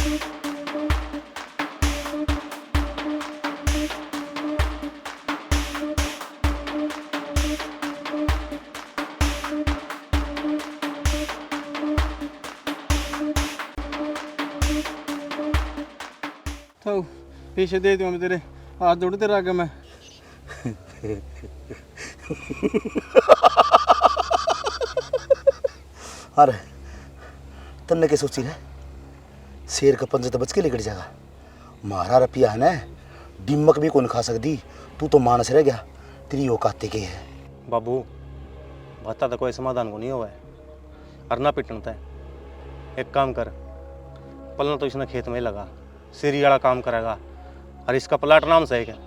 तो पीछे दे दूँ मैं तेरे हाथ जोड़ तेरा आगे मैं अरे तन्ने के सोची है शेर का पंजा तो बच के लेकर जाएगा मारा रपिया है ना डिमक भी कौन खा सकती तू तो मानस रह गया तेरी औकात के है बाबू बता तो कोई समाधान को नहीं हुआ है अरना पिटनता है। एक काम कर पलना तो इसने खेत में ही लगा सीरी वाला काम करेगा और इसका प्लाट नाम सही है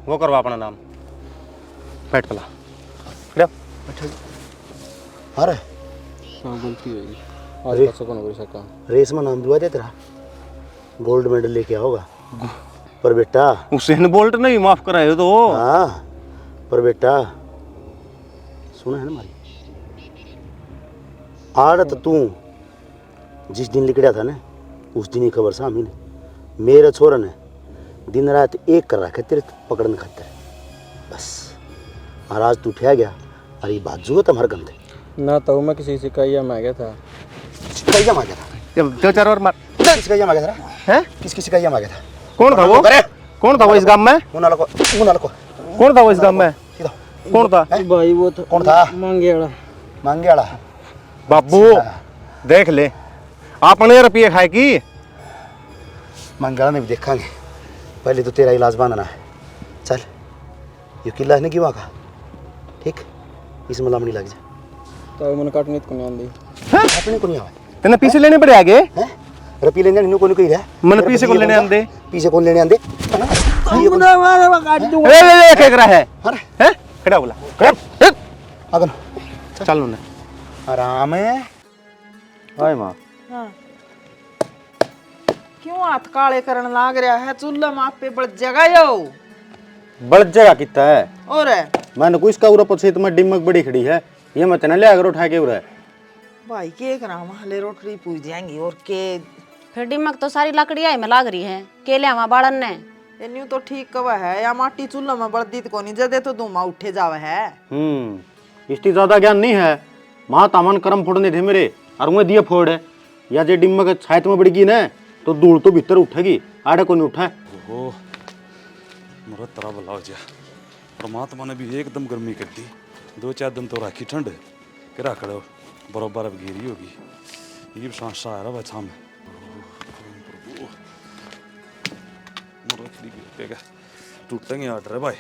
वो करवा अपना नाम बैठ पला अरे हाँ गलती होगी आज का कौन कर सका रेस में नाम दुआ दे तेरा गोल्ड मेडल लेके आओगा पर बेटा उसेन बोल्ट नहीं माफ कराए तो हाँ पर बेटा सुना है ना हमारी आड़त तू जिस दिन लिखड़ा था ना उस दिन ही खबर सामी ने मेरे छोरा ने दिन रात एक कर रखा तेरे पकड़ने खातिर बस और आज तू उठा गया अरे ये बात जो तुम्हारे गंदे ना तो मैं किसी शिकायत में आ गया था शिकायत में आ गया था दो चार और मार किस शिकायत में आ गया था हैं किसकी शिकायत में आ गया था कौन था वो कौन था वो इस गांव में मुनाल को कौन था वो इस गांव में सीधा कौन था भाई वो था कौन था मांगे वाला मांगे वाला बाबू देख ले आपने रुपये खाए की मांगे वाला ने भी देखेंगे पहले तो तेरा इलाज बांधना है चल ये किला है ना कि वहाँ का ठीक इसमें लामड़ी लग जाए तो मन काटने को नहीं आंदी अपने को नहीं आवा तेने पीछे लेने पड़े आगे हैं रपी लेने इन्हों को नहीं कही रहा मन पीछे को लेने आंदे पीछे कौन लेने आंदे ए क्या कर रहा है अरे हैं खड़ा बोला खड़ा अगन चल उन्हें आराम है हाय मां हाँ। क्यों हाथ काले करन लाग रहा है चूल्हा माप पे बढ़ जगह यो बड़ जगह कितना है और मैंने कुछ का उरा पछे तुम्हारी डिमक बड़ी खड़ी है ये मत ना ले अगर उठा के उरा भाई के करा हले रोटरी पूछ जाएंगी और के फिर डिमक तो सारी लकड़ियां में लाग रही है केले वहां बाड़न ने न्यू तो ठीक कवा है या माटी चूल्हा में बढ़ती तो कोनी जदे तो धुआं उठे जावे है इसकी ज्यादा ज्ञान नहीं है मां तामन कर्म फोड़ने थे मेरे और मैं दिए फोड़ है या जे डिमक छायत में बढ़ गई ना तो धूल तो भीतर उठेगी आड़े को नहीं उठा ओहो मरा तरा बुलाओ जा परमात्मा ने भी एकदम गर्मी कर दी 2-4 दिन तो राखी ठंड के रख लो बराबर अब घेरी होगी ये सांस आ रहा बचा में टूटेंगे आर्डर है भाई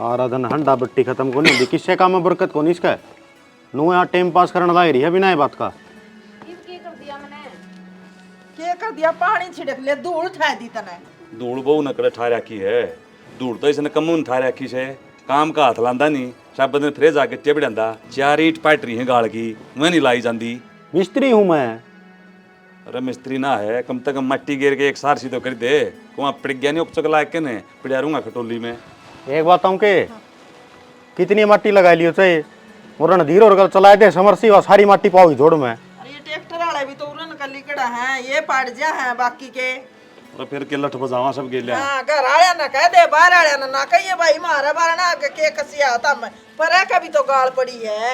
आराधन हंडा बट्टी खत्म को नहीं होती किससे काम में बरकत को नहीं इसका नु यहाँ टाइम पास करने लग रही है बिना बात का के कर दिया पानी छिड़क ले धूल ठा दी तने धूड़ बहु नकड़े ठा रखी है धूड़ तो इसने कमून ठा रखी से काम का हाथ लांदा नहीं सब दिन फ्रेज आके टेबड़ांदा 4 ईंट पाट रही है गाड़ की मैं नहीं लाई जाती मिस्त्री हूँ मैं अरे मिस्त्री ना है कम से कम मट्टी गिर के एक सार सी तो कर दे वहाँ पड़ गया नहीं उपचक ला के ने पिड़ारूंगा खटोली में एक बात हूँ के कितनी मट्टी लगा लियो चाहे और धीरे और चलाए दे समरसी और सारी मट्टी पाओगी जोड़ में अरे ये ट्रैक्टर वाले भी तो उरन का लिकड़ा है ये पाट जा है बाकी के और फिर के लठ बजावा सब गेलिया हां घर आया ना कह दे बाहर आया ना कहिए भाई मारा बारना के कसिया था मैं पर है कभी तो गाल पड़ी है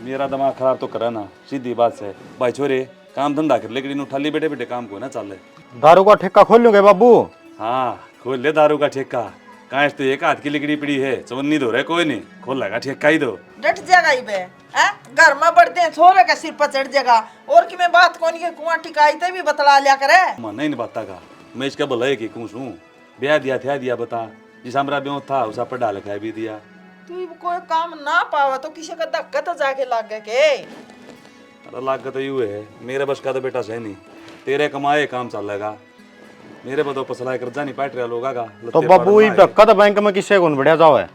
मेरा दिमाग खराब तो करा ना सीधी बात से भाई छोरे काम धंधा कर लेकिन उठाली बेटे बेटे काम को ना चले दारू का ठेका खोल लूंगे बाबू हाँ खोल ले दारू का ठेका कांच तो एक हाथ की लिकड़ी पड़ी है चवन्नी दो रहे कोई नहीं खोल लगा ठेका ही दो डट जाएगा ही बे हैं घर में बढ़ते छोरे का सिर पर चढ़ जाएगा और कि मैं बात कौन के कुआं टिकाई ते भी बतला लिया करे मन नहीं बाता का मैं इसका भला है कि कुछ हूँ ब्याह दिया था दिया बता जिस हमारा ब्याह था उस पर डाल के भी दिया तू कोई काम ना पावा तो किसी का धक्का तो जाके लग गए के अरे लाग तो यूँ है मेरे बस का तो बेटा सही नहीं तेरे कमाए काम चलेगा मेरे बदो पसला कर्जा नहीं पाट रहा लोगा का तो बाबू ही धक्का तो बैंक में किससे कौन बढ़िया जाओ है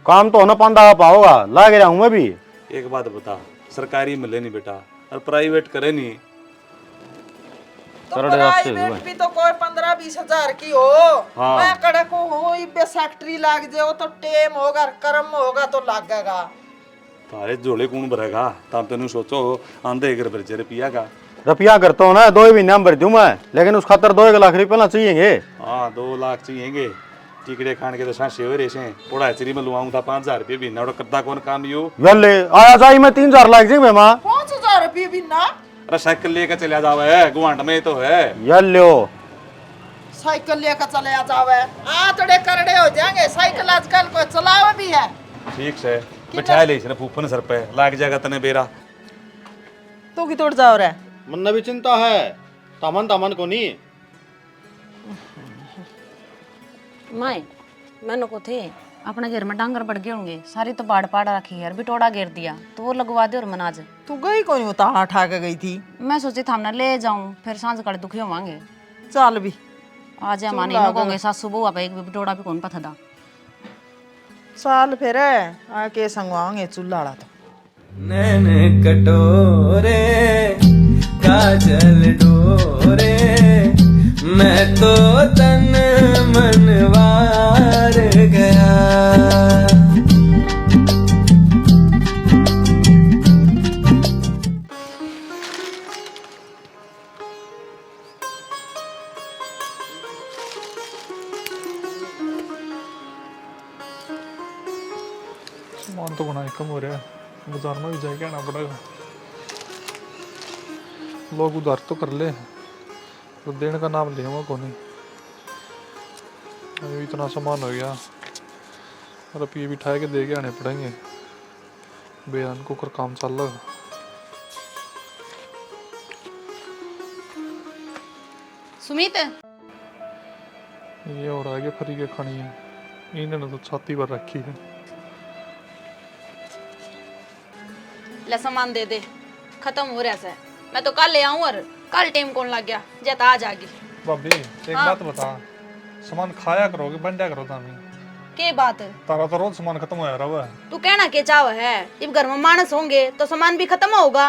काम तो होना पांदा पाओगा लाग रहा हूँ मैं भी एक बात बता सरकारी मिले नहीं बेटा और प्राइवेट करे नहीं तो प्राइवेट भी तो कोई 15-20 हजार की हो हाँ। मैं कड़क हूँ इबे फैक्ट्री लाग जाओ तो टेम होगा कर्म होगा तो लागेगा तारे जोड़े कौन भरेगा तब तेन सोचो आंधे घर बच्चे रुपया का रुपया करता हूँ ना 2 महीने में भर दूँ मैं, लेकिन उस खातर 2 लाख रुपये ना चाहिए। हाँ 2 लाख चाहिएंगे। टिकड़े खान के तो सांसे हो रहे हैं। पढ़ाई चरी में लुआऊँ था 5,000 रुपये महीना और करता कौन काम यू। ले आया जाई मैं 3,000 लाख जी माँ। 5,000 रुपये भी ना। अरे साइकिल लेकर चला जाओ है, गुवांड में तो है। लो साइकिल लेकर चले आ जावे, आतड़े करड़े हो जाएंगे। साइकिल आजकल कोई चलावे भी है। ठीक से बिठा ले इसने फूफन सर पे लाग जाएगा तने बेरा। तू की तोड़ जाओ रे। मन भी चिंता है, तामन को नहीं। माए मैंने को थे अपने घर में डांगर बढ़ गए होंगे, सारी तो बाढ़ पाड़ रखी है, बिटोड़ा घेर दिया तो वो लगवा दे। और मन आज तू गई कौन होता हाँ ठा के गई थी। मैं सोची था ना ले जाऊं, फिर सांझ कड़े दुखी होवांगे। चल भी आज माने नो कहोगे सासू बहू आप एक बिटोड़ा भी कौन पता था। चल फिर आके संगवाएंगे चूल्हा तो। नैन कटोरे काजल डोरे, मैं तो तन मनवार गया। सामान तो बना कम हो रहा है, बाजार में भी जाके आना पड़ेगा। लोग उधार तो कर ले, तो देने का नाम ले को नहीं। अभी इतना सामान हो गया, रुपये भी उठा के दे के आने पड़ेंगे। बेजान को कर काम चल रहा। सुमित ये और आगे फ्री के खानी है, इन्होंने तो छाती पर रखी है। ले सामान दे दे, खत्म हो रहा है। मैं तो कल ले आऊं और कल टाइम कौन लग गया, जता आ जागी। भाभी एक बात बता, सामान खाया करोगे बंडा करो तामी। के बात तारा तो रोज सामान खत्म हो रहा है। तू कहना के चाव है, जब घर में मानस होंगे तो सामान भी खत्म होगा।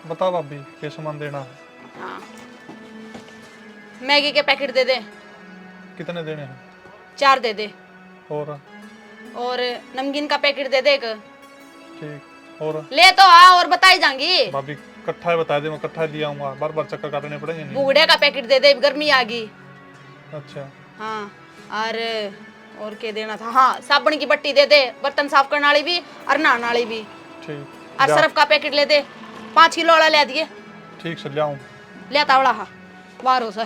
बता भाभी क्या सामान देना है? हाँ मैगी के पैकेट दे दे। कितने देने हैं? 4 दे दे। और नमकीन का पैकेट दे दे एक। ठीक। और ले तो आ और बताई जाएंगी। भाभी कट्ठा है बता दे, मैं कट्ठा लिया आऊंगा, बार बार चक्कर काटने पड़ेंगे नहीं। बूढ़े का पैकेट दे दे, गर्मी आ गई। अच्छा हाँ और क्या देना था? हाँ साबुन की बट्टी दे दे, बर्तन साफ करने वाली भी और नहाने वाली भी। ठीक। और सर्फ का पैकेट ले दे, 5 किलो वाला ले दिए। ठीक से ले आऊं। ले तावड़ा हाँ वारो से।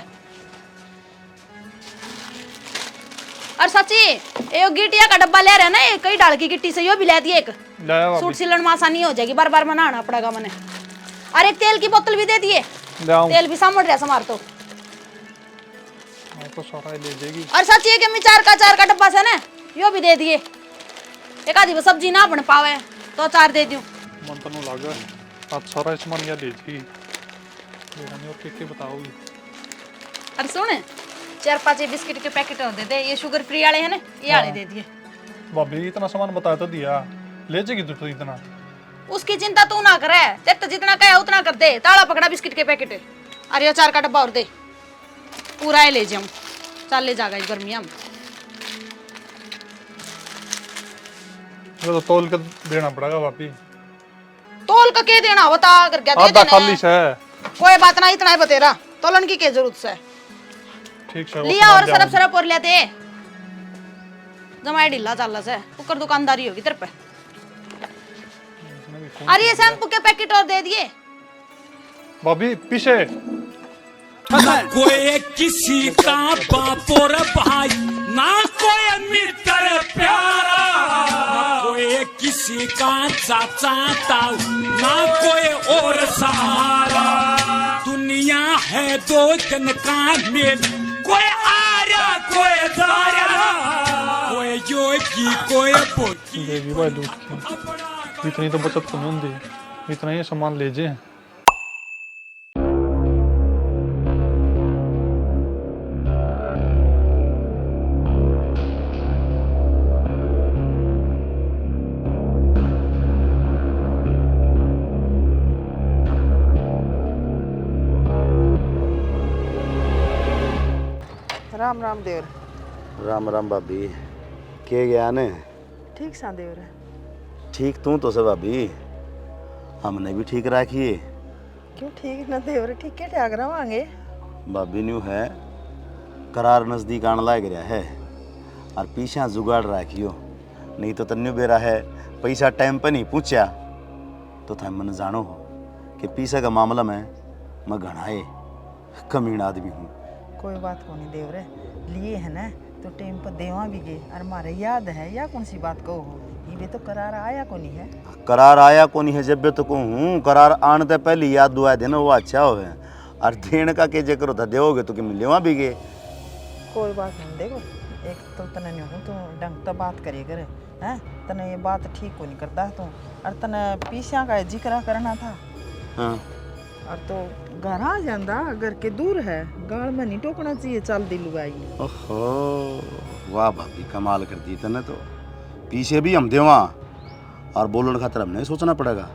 और सच्ची ये गिटिया का डब्बा ले रहे हैं ना, ये कई डाल की गिट्टी से यो भी ले दिए एक। सूट सिलन में आसानी हो जाएगी, बार बार बनाना पड़ेगा मैंने। और एक तेल की बोतल भी दे दिए, तेल भी सामड़ रहा समार तो। तो सारा ले देगी। और सच ये कि मैं 4 का डब्बा से ना यो भी दे दिए। एक आधी वो सब्जी ना बन पावे तो 4 दे दूं। मन तो नहीं लगा आप सारा सामान या ले जी। लेकिन और के बताओगी? और सुन 4-5 बिस्किट के पैकेट और दे दे, ये शुगर फ्री वाले हैं ना, ये वाले दे दिए। भाभी इतना सामान बता तो दिया, ले जाएगी तू तो इतना। उसकी चिंता तू ना करे, तेरे तो जितना कहे उतना कर दे। ताला पकड़ा बिस्किट के पैकेट, और ये 4 का डब्बा और दे, पूरा है ले जाऊं। चल ले जाएगा इस गर्मियां में। तो तोल के देना पड़ेगा भाभी। तोल का के देना बता कर क्या दे आधा देना खाली से। कोई बात ना, इतना है बतेरा, तोलन की क्या जरूरत है। ठीक है लिया और सरफ और लेते जमाए ढीला चल से कुकर दुकानदारी होगी तेरे पे। अरे ये शैम्पू के पैकेट और दे दिए भाभी पीछे। ना कोई किसी का बाप और भाई, ना कोई मित्र प्यारा, ना कोई किसी का चाचा ताऊ, ना कोई और सहारा। दुनिया है 2 दिन का मेल, कोई आर्या कोई दारा, कोई योगी कोई भोगी। देगी भाई दूध की इतनी तो बचत तो नहीं होती, इतना ही सामान ले जे। राम राम देवर। राम राम भाभी के गया ने? ठीक सा देवर। ठीक तू तो से भाभी, हमने भी ठीक रखिए। क्यों ठीक ना देवर ठीक के ठाक रवांगे। भाभी न्यू है करार नजदीक आने लग रहा है और पीछा जुगाड़ रखियो नहीं तो तन्यू बेरा है पैसा टाइम पर नहीं पूछा तो था मन जानो हो कि पैसा का मामला में मैं घनाए कमीना आदमी हूँ। कोई बात को नहीं देवरे लिए है ना तो टाइम पर देवा भी गए और मारे याद है या कौन सी बात कहो हो ये तो करार आया को नहीं है। करार आया को नहीं है जब भी तो कहूँ करार आने से पहले याद दुआ देना वो अच्छा हो है और देने का के करो था दोगे तो कि मिले वहाँ भी गए। कोई बात नहीं देखो एक तो तने नहीं हूँ तो ढंग तो बात करे करे हैं तने ये बात ठीक को नहीं करता तू और तने पीछा का जिक्र करना था। हाँ और तो घर आ जाता घर के दूर है गाड़ में नहीं टोकना चाहिए चल दिल आई। ओहो वाह भाभी कमाल कर दी तने तो पीछे भी हम देवा और बोलने खातर हमने सोचना पड़ेगा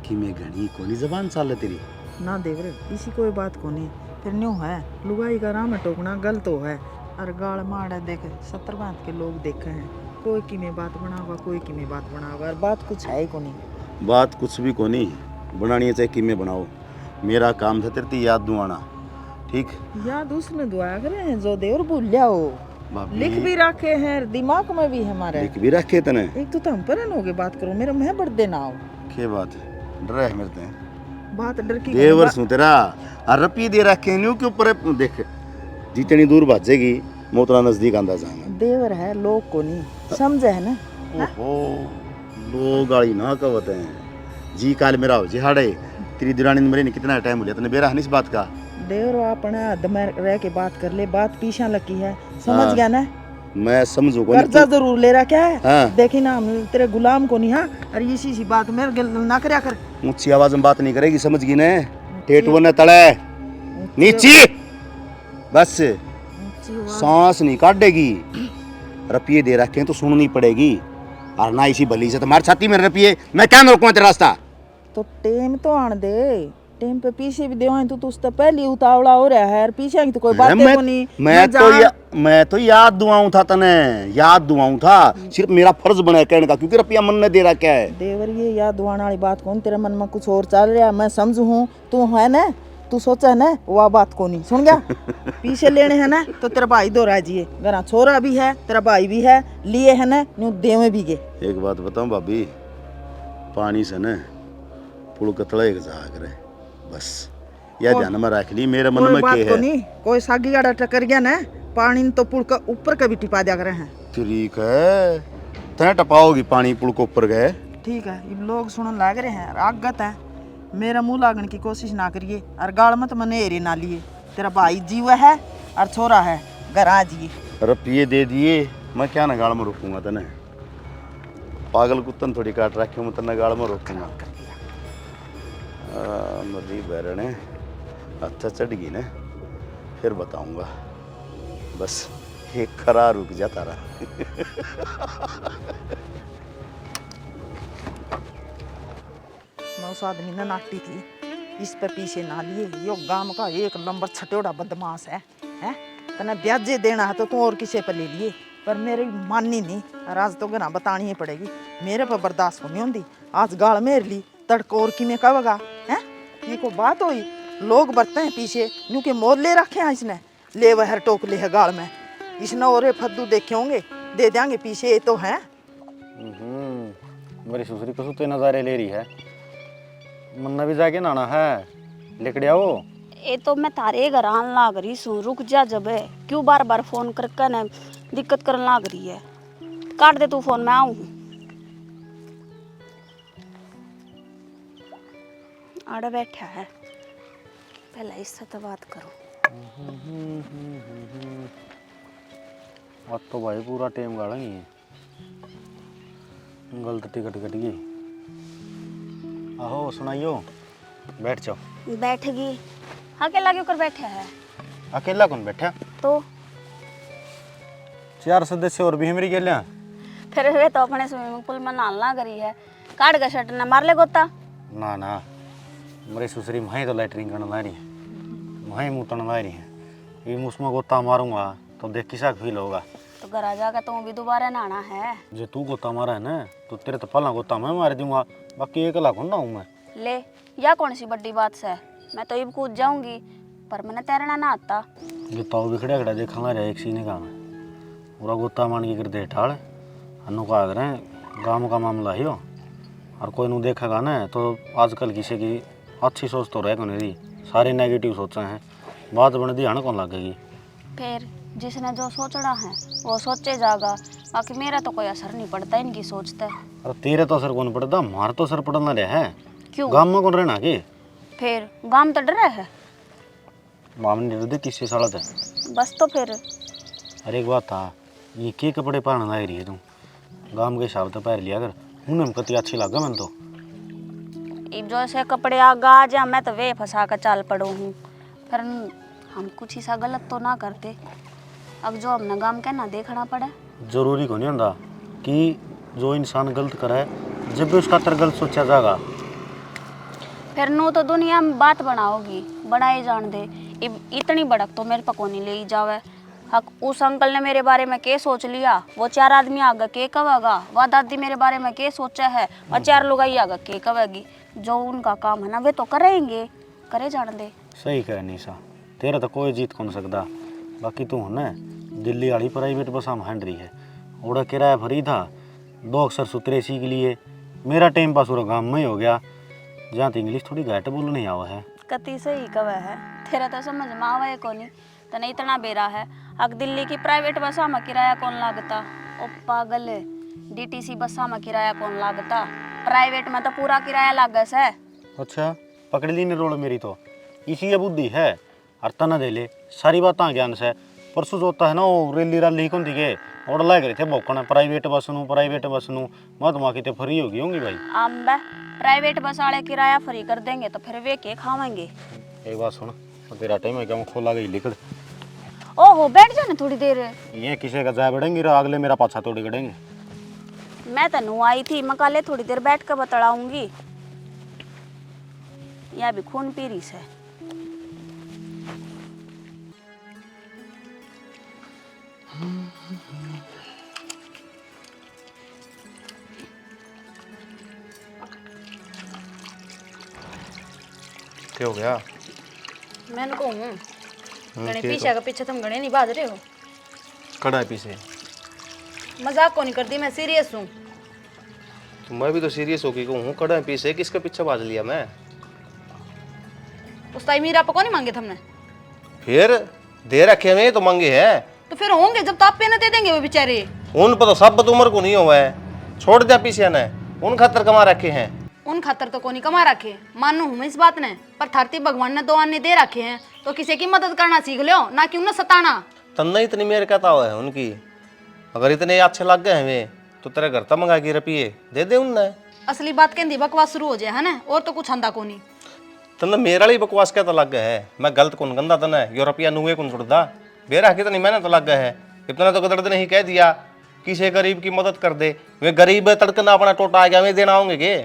कि मैं घनी कोनी जबान चाल तेरी ना देवरे इसी कोई बात को नहीं फिर न्यू है लुगाई का राम टोकना गलत हो है और गाड़ माड़ा देख 70 बात के लोग देखे हैं कोई की में बात बनावा कोई की में बात बनावा और बात कुछ है ही को नहीं। बात कुछ भी को नहीं बनानी है चाहे कि मैं बनाओ मेरा काम था तेरे याद दुआना ठीक याद उसने दुआ करे हैं जो देवर भूल जाओ लिख भी रखे हैं दिमाग में भी हमारे लिख भी रखे तने एक तो हम पर हो गए बात करो मेरा मैं बर्थडे ना हो के बात डर है मेरे ते बात डर की देवर सु तेरा और रपी दे रखे न्यू के ऊपर देख जितनी दूर भाजेगी मैं उतना नजदीक आंदा जाएगा। देवर है लोग को नहीं समझे है ना। ओहो लोग गाड़ी ना कहते हैं जी काल मेरा हो जी हाड़े तेरी दुरानी ने मेरे ने कितना टाइम लिया तने बेरा है इस बात का देवर अपने हद में रह के बात कर ले बात पीछा लगी है समझ गया ना। मैं समझू को कर्जा जरूर ले रहा क्या है हाँ। देखी ना हम तेरे गुलाम को नहीं हाँ और इसी सी बात मेरे गिल ना करया कर ऊंची आवाज में बात नहीं करेगी समझ गई ने टेटुओं ने तड़े नीची बस सांस नहीं काटेगी रुपये दे रखे तो सुननी पड़ेगी और ना इसी भली से तुम्हारी छाती में रुपये मैं क्या रोकूं तेरा रास्ता तो टेम तो आन दे टेम पे पीछे भी देवा तो उस तो पहले उतावला हो रहा है और पीछे की तो कोई बात को नहीं। मैं तो याद दुआऊं था तने याद दुआऊं था सिर्फ मेरा फर्ज बना कहने का क्योंकि रुपया मन ने दे रहा क्या है देवर ये याद दुआने वाली बात कौन तेरे मन में कुछ और चल रहा मैं समझू हूँ तू है ना तू सोचा है ना वह बात को नहीं सुन गया पीछे लेने है ना तो तेरा भाई दो राजी है घर छोरा भी है तेरा भाई भी है लिए है ना न्यू देवे भी गए। एक बात बताऊं भाभी पानी से न पुल कतला एक जा करे बस या ध्यान में रख ली मेरे मन में के है नहीं कोई सागी गाड़ा टकर गया ना पानी तो पुल का ऊपर का भी टिपा दिया करे हैं। ठीक है तय टपाओगी पानी पुल को ऊपर गए ठीक है ये लोग सुनने लग रहे हैं आगत है मेरा मुंह लागने की कोशिश ना करिए और गाड़ मत मने एरे ना लिए तेरा भाई जीवा है और छोरा है घर आ जिए रुपये दे दिए मैं क्या ना गाड़ में रोकूंगा तने पागल कुत्तन थोड़ी काट रखे मैं तने गाड़ में रोकूंगा मरी बैरने अच्छा चढ़ गई ना फिर बताऊंगा बस एक खरा रुक जा तारा मैं उस आदमी ने नाटी थी इस पे पीछे ना लिए यो गांव का एक नंबर छटोड़ा बदमाश है तने ब्याजे देना है तो तू और किसी पे ले लिए पर मेरी माननी नहीं और आज तो गना बतानी ही पड़ेगी मेरे पर बर्दाश्त नहीं होती आज गाल मेर ली तड़को और की में कबगा है ये को बात हुई लोग बरते हैं पीछे यूं के मोर ले रखे हैं इसने ले वह टोक ले है गाल में इसने और फद्दू देखे होंगे दे देंगे पीछे ये तो है। मेरी सुसरी को सुते नज़ारे ले रही है मन्ना भी जाके नहाना है लेकर आओ ये तो मैं तारे घर आन लाग रही सू रुक जा जब है क्यों बार बार फोन करके न दिक्कत करने लाग रही है काट दे तू फोन मैं आऊँ आड़े बैठा है पहले इससे तो बात करो। अब तो भाई पूरा टाइम गाड़ेंगे गलत टिकट कट गई आहो सुनाइयो बैठ जाओ बैठ गई अकेला क्यों कर बैठा है अकेला कौन बैठा तो 4 सदस्य और भी है मेरी गेलियां फिर वे तो अपने स्विमिंग पूल में नहाना करी है काट का शर्ट ने मार ले गोता ना ना मेरी सुसरी माही तो लैटरिंग करने ला रही है माही मुतन ला रही है ये मुझमें गोता मारूंगा तो देख किसा फील होगा तो घर आ जाकर तुम भी दोबारा नहाना है जो तू गोता मारा है ना तो तेरे तो पहला गोता मैं मार दूंगा बाकी एक लाख ना हूँ मैं ले या कौन सी बड़ी बात से, मैं तो अब कूद जाऊंगी, पर मैंने तैरना ना आता। जो ताऊ भी खड़ा खड़ा देखा ला रहा एक सीने का में पूरा गोता मान के कर दे ठाड़ अनु का आग रहे गाँव का मामला ही हो, और कोई नू देखेगा ना तो आजकल किसी की अच्छी सोच तो रह को नहीं रही, सारे नेगेटिव सोचा हैं, बात बन ध्यान कौन लगेगी। फिर जिसने जो सोचना है वो सोचे जागा, बाकी मेरा तो कोई असर नहीं पड़ता इनकी सोचते। अरे तेरे तो असर कौन पड़ता, हमारा तो असर पड़ना रहा है। क्यों? गाँव में कौन रहना के फिर गांव तो डर रहा है, माम ने डर दे किससे साड़ा था। बस तो फिर अरे एक बात था, ये के कपड़े पहनना ला रही है तू, गाँव के हिसाब से पहन लिया कर, उन्हें कति अच्छी लगा मैंने तो। इब जो ऐसे कपड़े आगा आ जा मैं तो वे फंसा कर चाल पड़ो हूँ, फिर हम कुछ ही सा गलत तो ना करते, अब जो हमने गांव के ना देखना पड़े। जरूरी को नहीं होता कि जो इंसान गलत करे जब भी उसका तर गलत सोचा जाएगा, फिर नू तो दुनिया में बात बनाओगी, बनाए जान दे। इब इतनी बड़क तो मेरे पको नहीं ले ही जावे। हक उस अंकल ने मेरे बारे में के सोच लिया, वो 4 आदमी आगे के कवेगा, वह दादी मेरे बारे में के सोचा है, और 4 लोग आई आगे के कवेगी। जो उनका काम है ना वे तो करेंगे, करे जान दे। सही कह निशा, तेरा तो कोई जीत कौन सकता। बाकी तू है दिल्ली वाली प्राइवेट बसा में हंड रही है, ओड़ा किराया भरी था, 2 अक्षर सूत्रे सीख लिए, मेरा टाइम पास पूरा गाँव में ही हो गया, जहाँ तो इंग्लिश थोड़ी घाट बोल नहीं आवा है। कति सही कवे है, तेरा तो समझ में आवे को नहीं, तने इतना बेरा है। अग दिल्ली की प्राइवेट बसा में किराया कौन लागता, ओ पागल, डीटीसी बसा में किराया कौन लागता, प्राइवेट में तो पूरा किराया लागस है। अच्छा पकड़ ली ने रोड मेरी तो, इसी बुद्धि है, और तना दे ले सारी बात ज्ञान से। परसों जो होता है ना वो रेली राली कौन दिखे और लाग रहे थे भौकना प्राइवेट बस नू मत वहाँ की तो फ्री होगी होंगी भाई। अम्बे प्राइवेट बस वाले किराया फ्री कर देंगे तो फिर वे के खावेंगे। एक बात सुन, तेरा टाइम है क्या खोला गई लिखड़। ओहो बैठ जाना थोड़ी देर, ये किसी का जाए बढ़ेंगी रो अगले मेरा पाछा तोड़ी करेंगे। मैं तनु आई थी मकाले थोड़ी देर बैठ कर बतलाऊंगी, या भी खून पी रही से। क्या हो गया? मैंने कहूँ गणे पीछे का पीछे तुम गणे नहीं बाज रहे हो। खड़ा है पीछे, मजाक को नहीं करती, मैं सीरियस हूँ। तो मैं भी तो सीरियस होके कहूँ खड़ा है पीछे, किसके पीछे बाज लिया मैं? उस टाइम मीरा पको नहीं मांगे तुमने, फिर दे रखे में तो मांगे हैं, तो फिर होंगे जब तो आप पे न दे देंगे वो बेचारे। उन पर तो सब उम्र को नहीं हुआ है, छोड़ दिया पीछे ने, उन खातर कमा रखे हैं। उन खातर तो कोनी कमा रखे, मानो हूँ इस बात ने, पर धरती भगवान ने 2 अन्य दे रखे हैं, तो किसी की मदद करना सीख लो, ना कि उन्हें सताना। तन्ना इतनी मेहर कहता हुआ है उनकी, अगर इतने अच्छे लग गए हमें तो तेरे घर तक मंगा के रुपये दे दे उनने। असली बात कहती बकवास शुरू हो जाए है ना, और तो कुछ अंदा को नहीं। तन्ना मेरा ही बकवास कहता लग गया है, मैं गलत कौन गंदा तन्ना यूरोपिया नुए कौन छुड़दा, बेरा कितनी मेहनत लग गया है, इतना तो गदड़ नहीं कह दिया किसी गरीब की मदद कर दे, वे गरीब तड़कना अपना टोटा आ गया वे देना होंगे के।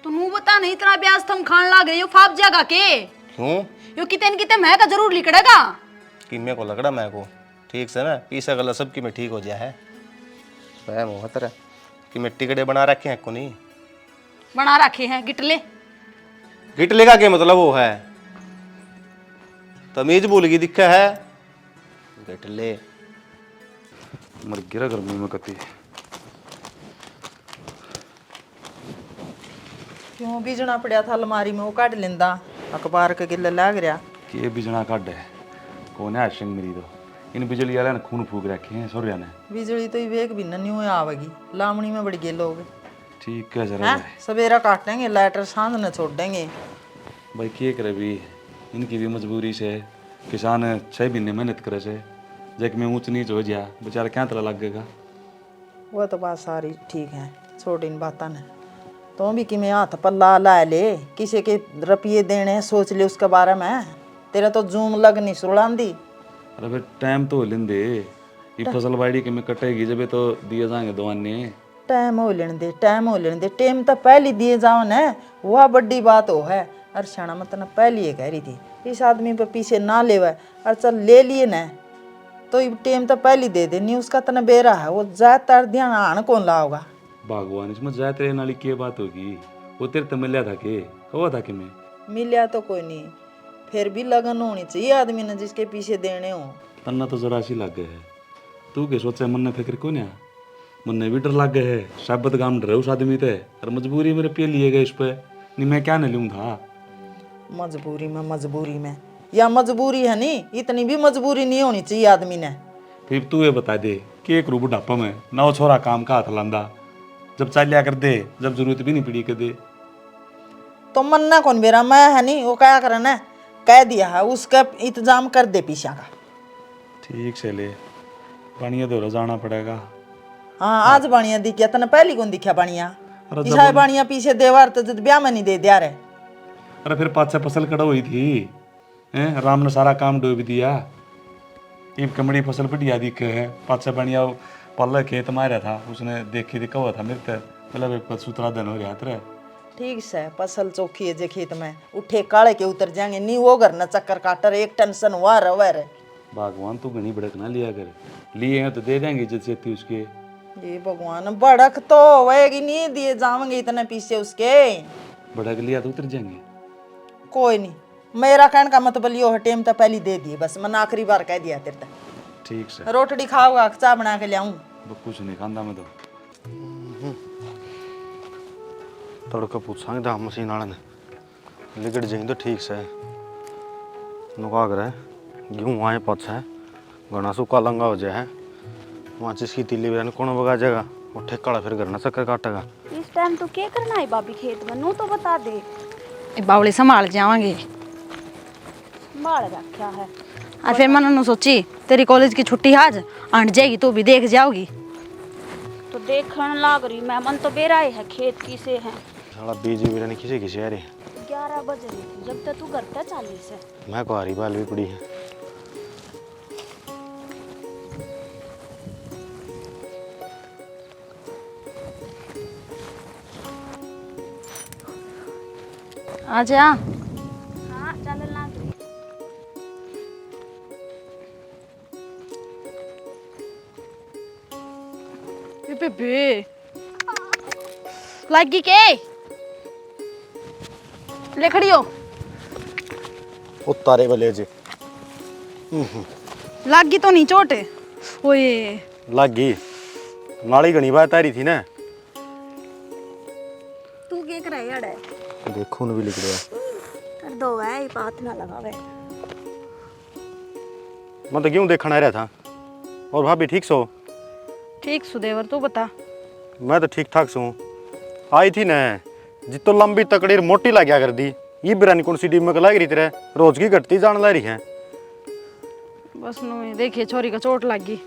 तो नू बता नहीं इतना ब्याज तुम खान लाग रहे हो फाप जागा के क्यों? यो किते मैं का जरूर लिखड़ेगा कि मेरे को लग रहा मैं को ठीक से ना पीसा गला सबकी में ठीक हो जाए है। वह मोहतर है कि मैं टिकड़े बना रखे हैं को नहीं बना रखे हैं गिटले। गिटले का क्या मतलब वो है, तमीज भूल गई दिखा है गिटले। मर गिरा गर्मी में कती क्यों बीजना पड़ा था अलमारी में, वो काट लेंदा, अखबार के गिल्ले लाग रहा कि बिजना काट है कौन है आशिंग मेरी तो इन बिजली वाले ने खून फूक रखे हैं सूर्या ने। बिजली तो वेग भी नहीं हुए आवेगी, लामणी में बढ़ गए लोग। ठीक है जरा सवेरा काटेंगे लाइटर सांझ न छोड़ देंगे। भाई क्या करे भी, इनकी भी मजबूरी से किसान 6 महीने मेहनत करे से जग में ऊंच नीच हो जा बेचारा क्या तरह लगेगा। वो तो बात सारी ठीक है, छोड़ इन बातों ने। तो भी कि मैं हाथ पल्ला ला ले, किसी के रुपये देने सोच ले उसके बारे में, तेरा तो जूम लग नहीं सुड़ांदी। अरे फिर टाइम तो लेंदे, ये फसल बाड़ी के में कटेगी जब तो दिए जाएंगे दवाने। टाइम हो लेने दे, टाइम हो लेने दे, टाइम तो पहले दिए जाओ न, वह बड़ी बात हो है। अर्षणा मत न पहले ये कह रही थी इस आदमी पे पीछे ना लेवा, और चल ले लिए न तो टाइम तो पहले दे दे, नहीं उसका तना बेरा है, वो ज्यादातर ध्यान आन कौन लाओगा। भगवान इसमें जाते नाली की बात होगी, वो तेरे तो मिल था के हुआ था कि मैं मिलिया तो कोई नहीं, फिर भी लगन होनी चाहिए आदमी ने जिसके पीछे देने हो। तन्ना तो जरा सी लग गए है। तू के सोचे मन ने फिक्र क्यों नहीं? मन ने भी डर लग गए है, शाबत काम डरे उस आदमी थे और मजबूरी मेरे पे लिए गए इस पे, नहीं मैं क्या नहीं लूँ था। मजबूरी में या मजबूरी है नहीं, इतनी भी मजबूरी नहीं होनी चाहिए आदमी ने। फिर तू ये बता दे कि एक रू बुढ़ापा में नौ छोरा काम का हाथ लांदा, जब चालिया कर दे, जब जरूरत भी नहीं पड़ी कर दे। तो मन्ना कौन मेरा मैं है नहीं, वो क्या करना कह दिया है, उसका इंतजाम कर दे पीछा का। ठीक से ले, पानी धोरा जाना पड़ेगा। हाँ आज बाणिया दिखा तने, पहली कौन दिखा बाणिया? अरे ईसा बाणिया पीछे देवार तो जब ब्याह में नहीं दे दिया रे। अरे फिर पाँच छह फसल कड़ा हुई थी हैं, राम ने सारा काम डूब दिया। एक कमड़ी फसल बढ़िया दिखे है, पाँच छह बढ़िया पल्ला खेत मारा था, उसने देखी थी कवा था मेरे मतलब एक 17 दिन हो गया तेरे। ठीक से फसल चौखी है जे खेत में, उठे काले के उतर जाएंगे नहीं, वो घर न चक्कर काटर एक टेंशन हुआ रहे रे। भगवान तू घनी भड़क ना लिया कर, लिए हैं तो दे देंगे इज्जत से उसके। ये भगवान भड़क तो होएगी नहीं, दिए जाएंगे इतने पीछे उसके। भड़क लिया तो उतर जाएंगे। कोई नहीं, मेरा कहने का मतलब यो है टेम तो पहले दे दिए, बस मैंने आखिरी बार कह दिया तेरे तक। ठीक से रोटी खाओगा, चाय बना के लाऊं? कुछ नहीं खांदा मैं तो। तड़का पूछांगे दा मशीन वाले ने लिगड़ जाएंगे तो ठीक से नुका करे गेहूँ आए पछ है घना सूखा लंगा हो जाए है वहाँ जिसकी तीली बहन कौन बगा जाएगा और ठेकाड़ा फिर घर ना चक्कर काटेगा। इस टाइम तो क्या करना है भाभी खेत में, नू तो बता दे। बावले संभाल जावांगे, संभाल रखा है। और फिर मैंने सोची तेरी कॉलेज की छुट्टी आज आंट जाएगी तो भी देख जाओगी। तो देखने लाग रही मैं, मन तो बेराए है खेत की से है। साला बीज भी नहीं किसी किसी यार 11 बज रही थी जब तक तू घर पे 40 है। मैं को हारी बाल भी पड़ी है। आजा। हाँ चल लाग रही। बेबे लगी के ले खड़ी हो। उतारे वाले जे लगी तो नहीं चोट? ओए लग गई, नाली घनी बात आ रही थी ना। तू क्या कर रहा है? देखो न भी लिख रहा कर दो है, बात ना लगावे। मैं तो क्यों देखने आ रहा था। और भाभी ठीक सो? ठीक सुदेवर तू बता। मैं तो ठीक ठाक सू। आई थी न जितो लंबी तकड़ी मोटी लग गया कर दी, ये बिरानी कौन सी डीम में लग रही तेरे रोज की घटती जान ला रही है। बस नु देखिए छोरी का चोट लग गई।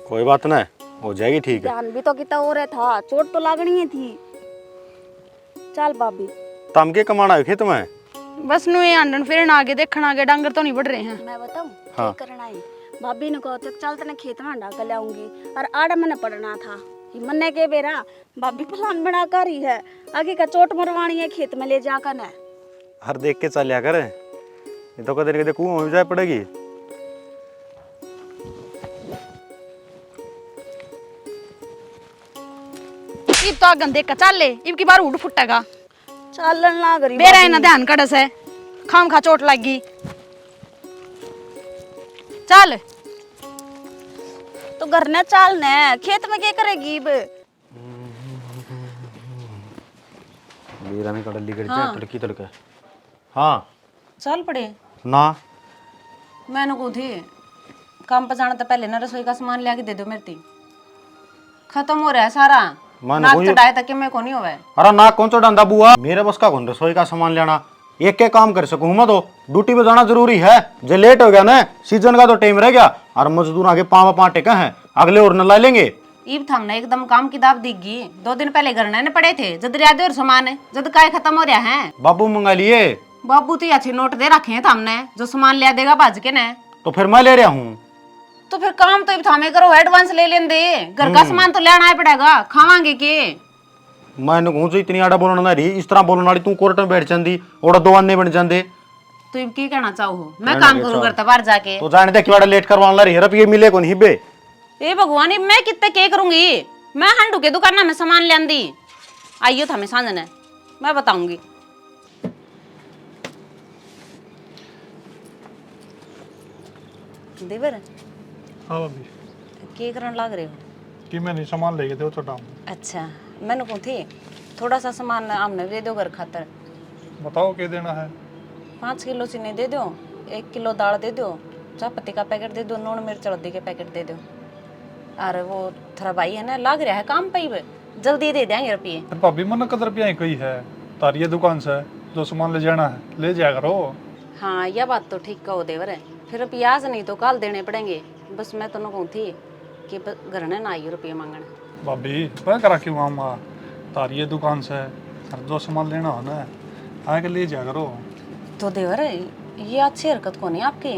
कोई बात ना, हो जाएगी ठीक है। ध्यान भी तो कितना हो रहा था, चोट तो लागनी ही थी। चल भाभी तम के कमाना है खेत में? बस नु ये आंडन फिरन आगे देखना आगे डांगर तो नहीं बढ़ रहे हैं। मैं बताऊं हाँ। क्या करना है? भाभी ने कहा तक चल तने खेत में अंडा कर लाऊंगी और आड़ा मैंने पढ़ना था। ये मन्ने के बेरा भाभी प्लान बना कर ही है, आगे का चोट मरवानी है खेत में ले जाकर न। हर देख के चलिया करे, ये तो कदर के कुआं में जाए पड़ेगी। इब तो आगन देख का चल ले, इब की बार उड़ फुटेगा। चलन लाग रही बेरा है ना ध्यान कड़स है, खाम खा चोट लग गई। चल तो घर ने चाल ने खेत में क्या करेगी इब? मेरा में कड़ली कर जाए तड़की तड़का। हाँ चल पड़े ना, मैंने को थी काम पर जाना था, पहले ना रसोई का सामान ले के दे दो मेरे ती। खत्म हो रहा है सारा, नाक चढ़ाए तक मैं को नहीं होवे। अरे नाक कौन चढ़ांदा बुआ, मेरे बस का कौन रसोई का सामान लेना। एक के काम कर सकूं मैं तो, ड्यूटी पे जाना जरूरी है। जो लेट हो गया ना, सीजन का तो टाइम रह गया और मजदूर आगे पाँव पाँव टेका है, अगले और न ला लेंगे। ईब थमने एकदम काम की दाब दिखगी। 2 दिन पहले घर ने पड़े थे जद याद और सामान है जद काय खत्म हो रहा है। बाबू मंगा लिए? बाबू तो अच्छे नोट दे रखे हैं हमने, जो सामान लिया देगा बाज के ने। तो फिर मैं ले रहा हूँ। तो फिर काम तो थामे करो, एडवांस ले लेंदे। घर का सामान तो लेना ही पड़ेगा, खावांगे के? मैंने कहूँ जो इतनी आड़ा बोलना ना रही, इस तरह बोलने वाली तू कोर्ट में बैठ जाती और 2 अन्य बन जाते। तो इब की कहना चाहो? मैं काम करूँ करता बाहर जाके। तो जाने दे कि लेट करवाने रही है, ये मिले कौन हिब्बे? ए भगवान, मैं कितने के करूंगी? मैं हंडू के दुकान में सामान ले आंदी। आइयो था मैं सांझ ने, मैं बताऊंगी। देवर हाँ भाभी की करन लाग रहे हो? कि मैं नहीं सामान लेके दे छोटा अच्छा मैंने कौन थी थोड़ा सा सामान हमने दे दो घर खातर। बताओ क्या देना है? 5 किलो चीनी दे दो, 1 किलो दाल दे दो, चाय पत्ती का पैकेट दे दो, नून मिर्च हल्दी के पैकेट दे दो। अरे वो थोड़ा भाई है ना लाग रहा है काम पे ही, जल्दी दे देंगे रुपये। भाभी मन कदर रुपया कोई है तारी ये दुकान से जो सामान ले जाना है ले जाया करो। हाँ यह बात तो ठीक कहो देवर है, फिर रुपये आज नहीं तो कल देने पड़ेंगे। बस मैं तो कहूँ थी कि घर ने ना आई रुपये मांगने। भाभी मैं करा क्यों आऊँगा तारी ये दुकान से, जो सामान लेना हो ना आके ले जाया करो। तो देवर ये अच्छी हरकत को नहीं आपकी।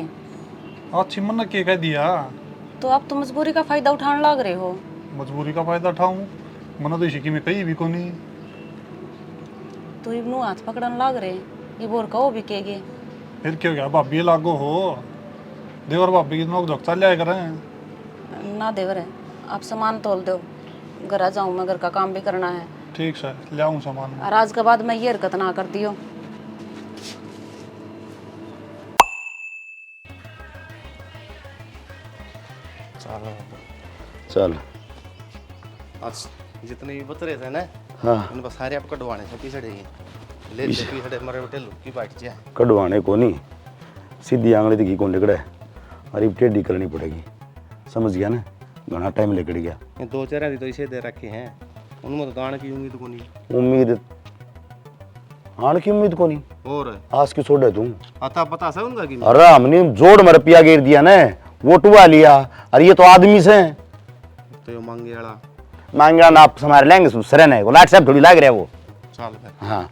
अच्छी मन के कह दिया तो आप तो मजबूरी का फायदा उठाने लग रहे हो। मजबूरी का फायदा उठाऊं मन तो इसी में कहीं भी को नहीं। तो इबनू हाथ पकड़न लग रहे ये बोर कहो भी केगे। फिर क्या हो गया भाभी लागो हो देवर भाभी की नोक झोंक चल जाया करें। ना देवर है आप सामान तोल दो, घर आ जाऊँ मैं घर का काम भी करना है। ठीक है ले आऊँ सामान। और आज के बाद मैं ये हरकत ना करती हूँ। चल आज जितने भी बतरे थे ना हाँ उन बस सारे आप कटवाने से पीछे ले पीछे मरे बेटे लुकी बैठ जाए। कढ़वाने को नहीं सीधी आंगली दिखी कौन लिकड़ा है अरे टेढ़ी करनी पड़ेगी समझ गया ना। घना टाइम लिकड़ गया। ये 2-4 आदि तो इसे दे रखे हैं उनमें तो दान की उम्मीद को नहीं। उम्मीद आने की उम्मीद को नहीं और आज की छोड़ तू आता पता है उनका कि अरे हमने जोड़ में रुपया गिर दिया ना वो टुआ लिया। अरे ये तो आदमी से तो ये मांगे वाला मांगा ना आप हमारे लेंगे सरे नहीं लाट साहब थोड़ी लाग रहा है वो। चल हाँ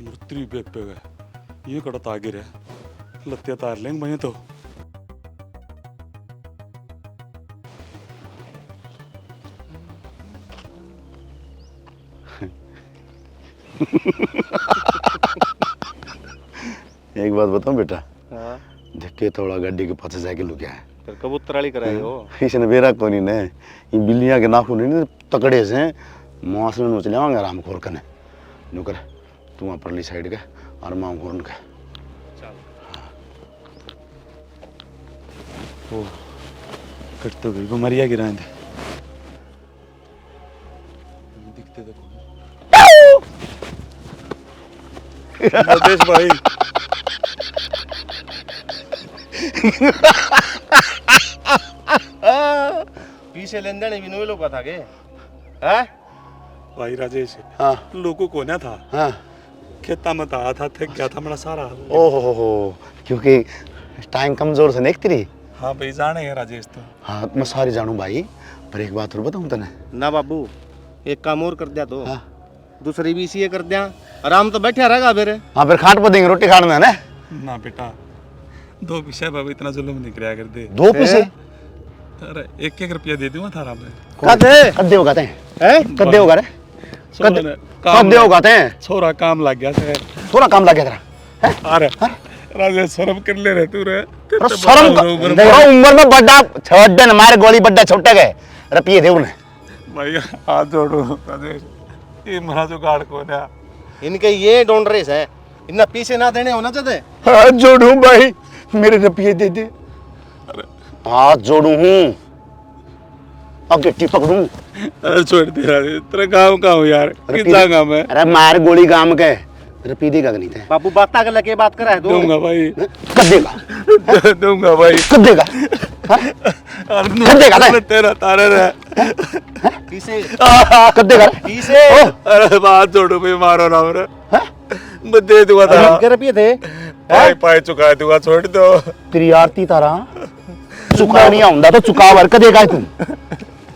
मूर्ति बैग पे गए ये कड़ा तागे रहे लत्या तार लेंगे बने तो। एक बात बताऊं बेटा हाँ धक्के थोड़ा गाड़ी के पास जाके लुकिया है फिर कबूतर वाली कराई हो। इसने बेरा को नहीं ने ये बिल्लियां के नाखून नहीं तकड़े से मांस में नोच लेवांगे आराम खोर कने नुकर तू वहां परली साइड के और मां खोरन के ओ कट तो गई मरिया गिरा दे दिखते देखो मदेश भाई पीछे लेन देने भी नहीं लोग था के हैं भाई राजेश हाँ लोगों को ना था हाँ खेता में था थक गया था मेरा सारा। ओहो हो क्योंकि टाइम कमजोर से नहीं तेरी। हाँ भाई जाने है राजेश तो। हाँ मैं सारी जानू भाई पर एक बात और बताऊं तने ना बाबू एक काम और कर दिया तो हाँ दूसरी भी इसी कर दिया आराम तो बैठा रहेगा फिर। हाँ फिर खाट पर देंगे रोटी खाने में ना ना बेटा 2 पीछे बाबू इतना जुल्म नहीं कराया कर दे। 2 पैसे अरे 1-1 रुपया दे दूंगा थारा में कद्दे होगा ते कद्दे होगा रे कद्दे होगा ते छोरा काम लग गया से थोड़ा काम लग गया तेरा अरे राजेश शर्म कर ले रे तू रे अरे शर्म देखो उम्र में बड़ा छोटे न मारे गोली बड़ा छोटे गए रुपये दे उन्हें भाई हाथ जोड़ो राजेश ये मरा जो गाड़ को ना इनके ये डोंट रेस है इतना पीछे ना देने होना चाहते। हाथ जोड़ू भाई मेरे रुपये दे दे हाथ जोड़ू हूँ अब गिट्टी पकड़ू। अरे छोड़ दे राजेश तेरा काम का हो यार कितना काम है। अरे मार गोली गाम के रुपये देगा नहीं थे बाबू बात कर लगे बात करा है दूंगा भाई कब देगा दूंगा भाई कब देगा कब देगा तेरा तारे रे पीछे कब देगा पीछे अरे बात छोड़ो भाई मारो ना रे मैं दे दूंगा तारा के रुपये थे भाई पाए चुका दूंगा छोड़ दो तेरी आरती तारा चुका नहीं आऊंगा तो चुका वर्क देगा तू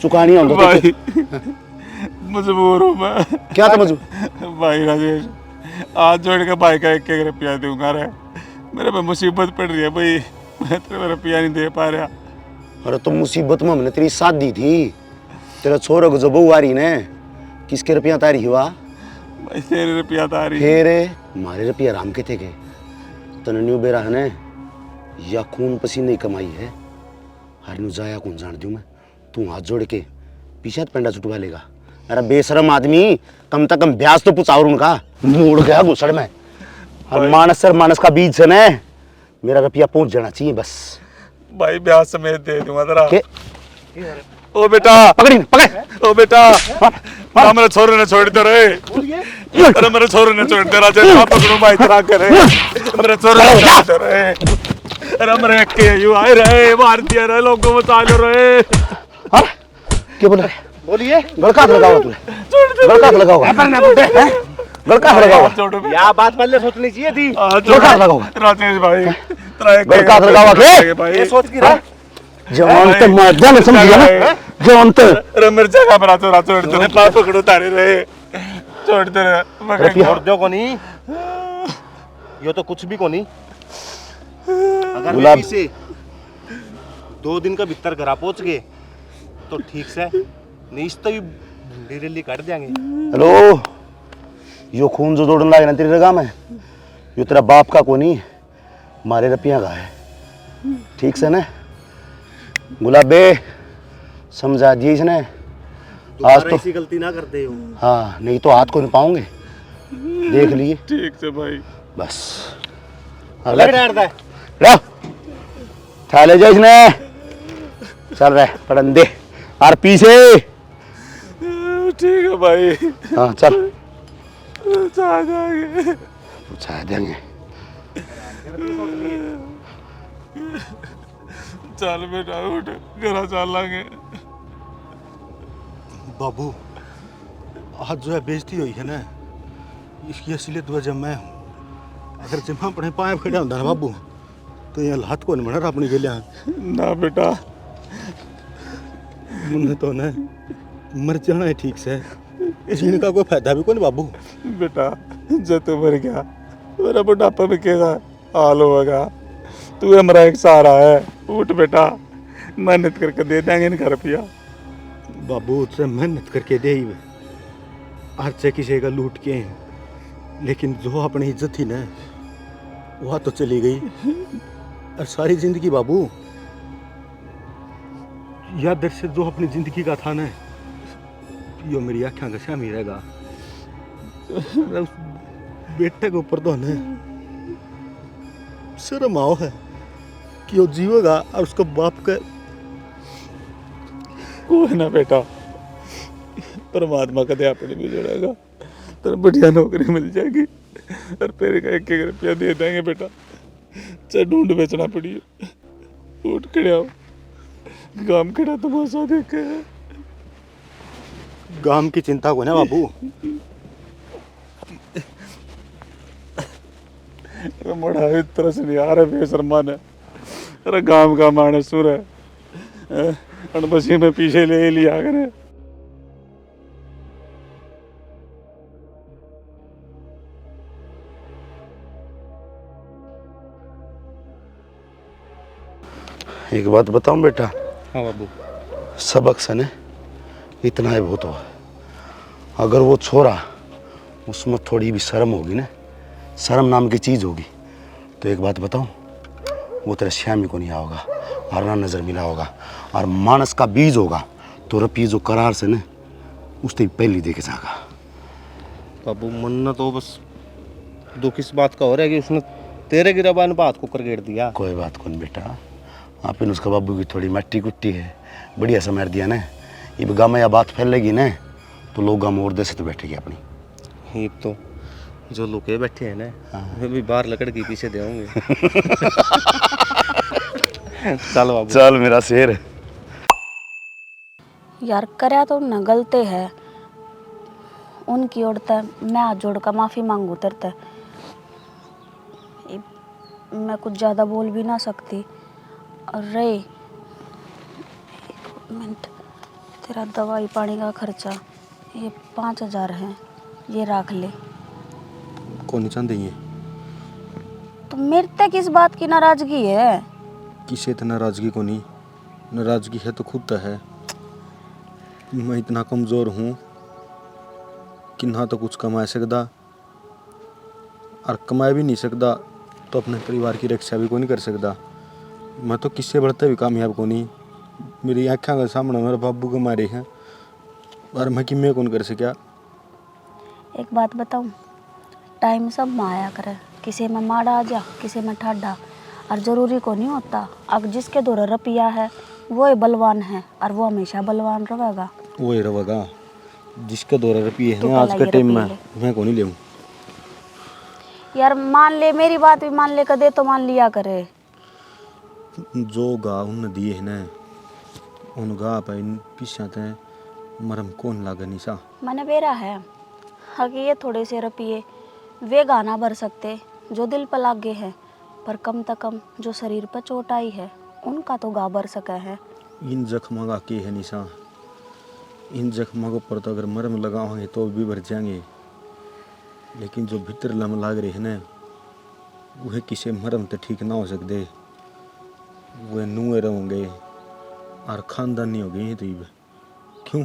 चुका नहीं आऊंगा भाई मजबूर हूँ मैं क्या था मजबूर भाई राजेश हाथ जोड़ के भाई का 1-1 रुपया दूंगा रे मेरे पे मुसीबत पड़ रही है भाई मैं तेरे रुपया नहीं दे पा रहा। अरे तो मुसीबत में हमने तेरी शादी थी तेरा छोरा को जब बहू आ रही ने किसके रुपया तारी हुआ भाई तेरे रुपया तारी फिर हमारे रुपया राम के थे के तने न्यू बेरा है ने या खून पसीने की कमाई है हर नु जाया कौन जान दूं मैं तू हाथ जोड़ के पीछे पेंडा छुटवा लेगा अरे बेशरम आदमी, कम से कम ब्याज तो पूछा और उनका। मुड़ गया घुसड़ में। और मानस का बीज से न मेरा रुपया पहुंच जाना चाहिए बस। भाई ब्याज समेत दे दूंगा तेरा। ओ बेटा पकड़। ओ बेटा मेरे छोरे ने छोड़ दे रे। अरे मेरे छोरे ने छोड़ दे राजे, आप पकड़ो भाई तेरा करे। मेरे छोरे ने छोड़ दे रे। अरे मेरे के यू आए रहे, मार दिया रे, लोगों को बचा लो रे। हां क्या बोल रहे? बोलिए। गलका लगाओ तूने, गलका लगाओ, गलका लगाओ। या बात पहले सोचनी चाहिए थी। गलका लगाओ राजेश भाई, गलका लगाओ के ये सोच की रहा जवान तो मर जाने समझिया ना, जवान तो। अरे मेरे जगह पर छोड़ दे, पाप पकड़ो तारे रे, छोड़ दे रे। छोड़ दो को नहीं, ये तो कुछ भी को नहीं। अगर गुलाब से 2 दिन का भीतर घर पहुंच गए तो ठीक से नीच तो भी भूडी रेली काट देंगे। हेलो, यो खून जो दौड़ने लगे ना तेरी रगा में, यो तेरा बाप का को नहीं, मारे रपिया का है। ठीक से ना गुलाबे, समझा जी इसने। आज तो ऐसी गलती ना करते हो। हाँ, नहीं तो हाथ को नहीं पाऊंगे, देख लिए। ठीक से भाई बस है ले जाए इसने। चल रहे पढ़न दे और पीछे। ठीक है भाई। हाँ चल, जा जाएंगे, पूछा देंगे। चल बेटा उठ, घर चल लांगे। बाबू, आज जो है बेइज्जती हुई है ना, इसकी असलियत वजह मैं हूँ। अगर जब हम अपने पाए खड़ा होता ना बाबू, तो ये हाथ को नहीं बना रहा अपनी गलियां। ना बेटा, मुन्ने तो ना मर जाना है ठीक से, जीने का कोई फायदा भी कोई नहीं बाबू। बेटा जब तू मर गया मेरा बुढ़ापा भी केगा हाल होगा। तू हमारा एक सहारा है, उठ बेटा, मेहनत करके दे देंगे इनका रुपया। बाबू उससे मेहनत करके दे ही आज से किसी का लूट के, लेकिन जो अपनी इज्जत थी ना वह तो चली गई। और सारी जिंदगी बाबू याद से जो अपनी जिंदगी का था ना, यो मेरी आँखों का सामने रहेगा। उस बेटे के ऊपर तो ना शर्म आओ है कि वो जीवेगा और उसका बाप का कोई ना बेटा, परमात्मा का दया अपने भी जुड़ेगा, तेरे बढ़िया नौकरी मिल जाएगी और तेरे का 1-1 रुपया दे देंगे बेटा। चाहे ढूंढ बेचना पड़ी, उठ खड़े आओ, गांव खड़ा तमाशा देखे। गांव की चिंता को ना बाबू, मोड़ा इस तरह से नहीं आ रहा बेशर्मा ने। अरे गांव का मानस सुर है, अनबसी में पीछे ले लिया करे। एक बात बताऊं बेटा, हाँ बाबू, सबक से ने इतना है बहुत हुआ। अगर वो छोरा उसमें थोड़ी भी शर्म होगी ना, शर्म नाम की चीज़ होगी, तो एक बात बताऊं, वो तेरे श्यामी को नहीं आओगा और ना नज़र मिला होगा। और मानस का बीज होगा तो रपी जो करार से ना उसने पहली देखे जाएगा। बाबू मन तो बस दुख इस बात का हो रहा है कि उसने तेरे गिरबान पर हाथ को कर गेड़ दिया। कोई बात कौन बेटा, आप इन उसका बाबू की थोड़ी मट्टी कुट्टी है, बढ़िया समझ दिया ना। ये गाँव में यह बात फैलेगी ना तो लोग गाँव और देश तो बैठेगी अपनी। ही तो जो लुके बैठे हैं ना, वे भी बाहर लकड़ के पीछे दे होंगे। चल बाबू, चल मेरा शेर। यार करया तो न गलते है उनकी ओर ते, मैं हाथ जोड़ कर माफ़ी मांगू तेरे। मैं कुछ ज़्यादा बोल भी ना सकती। और रे 1 मिनट, तेरा दवाई पानी का खर्चा ये 5000 है, ये रख ले। कौन नहीं चाहते ये? तो मेरे ते किस बात की नाराजगी है? किसे तो नाराजगी को नहीं, नाराजगी है तो खुद तो है। मैं इतना कमज़ोर हूँ कि ना तो कुछ कमा सकता और कमा भी नहीं सकता, तो अपने परिवार की रक्षा भी को नहीं कर सकता। मैं तो किससे बढ़ते भी कामयाब को नहीं। मेरी आँखों के सामने मेरे बाबू के मारे हैं और मैं कि मैं कौन कर सका। एक बात बताऊं, टाइम सब में आया करे, किसी में माड़ा आ जा, किसी में ठाडा, और ज़रूरी को नहीं होता। अब जिसके दो रुपया है वो ही बलवान है, और वो हमेशा बलवान रहेगा। वो ही रहेगा जिसके 2 रुपये तू हैं आज पहला के ये टाइम रुपये में, मैं कौन ही लेऊँ। यार मान ले, मेरी बात भी मान ले, कदे तो मान लिया करे। जो गा उन दिए है ना, उन गा पे पीछे ते मरम कौन लागे निशा। मैंने बेरा है हकी ये थोड़े से रुपये वे गाना भर सकते जो दिल पर लागे हैं, पर कम से कम जो शरीर पर चोट आई है उनका तो गा भर सके है। इन जख्म का के है निशा, इन जख्मों के ऊपर तो अगर मरम लगाओगे तो भी भर जाएंगे, लेकिन जो भीतर लम लाग रहे हैं ना, वह किसी मरम तो ठीक ना हो सकते। वह नुए रहोगे और खानदानी हो गए तो ये क्यों।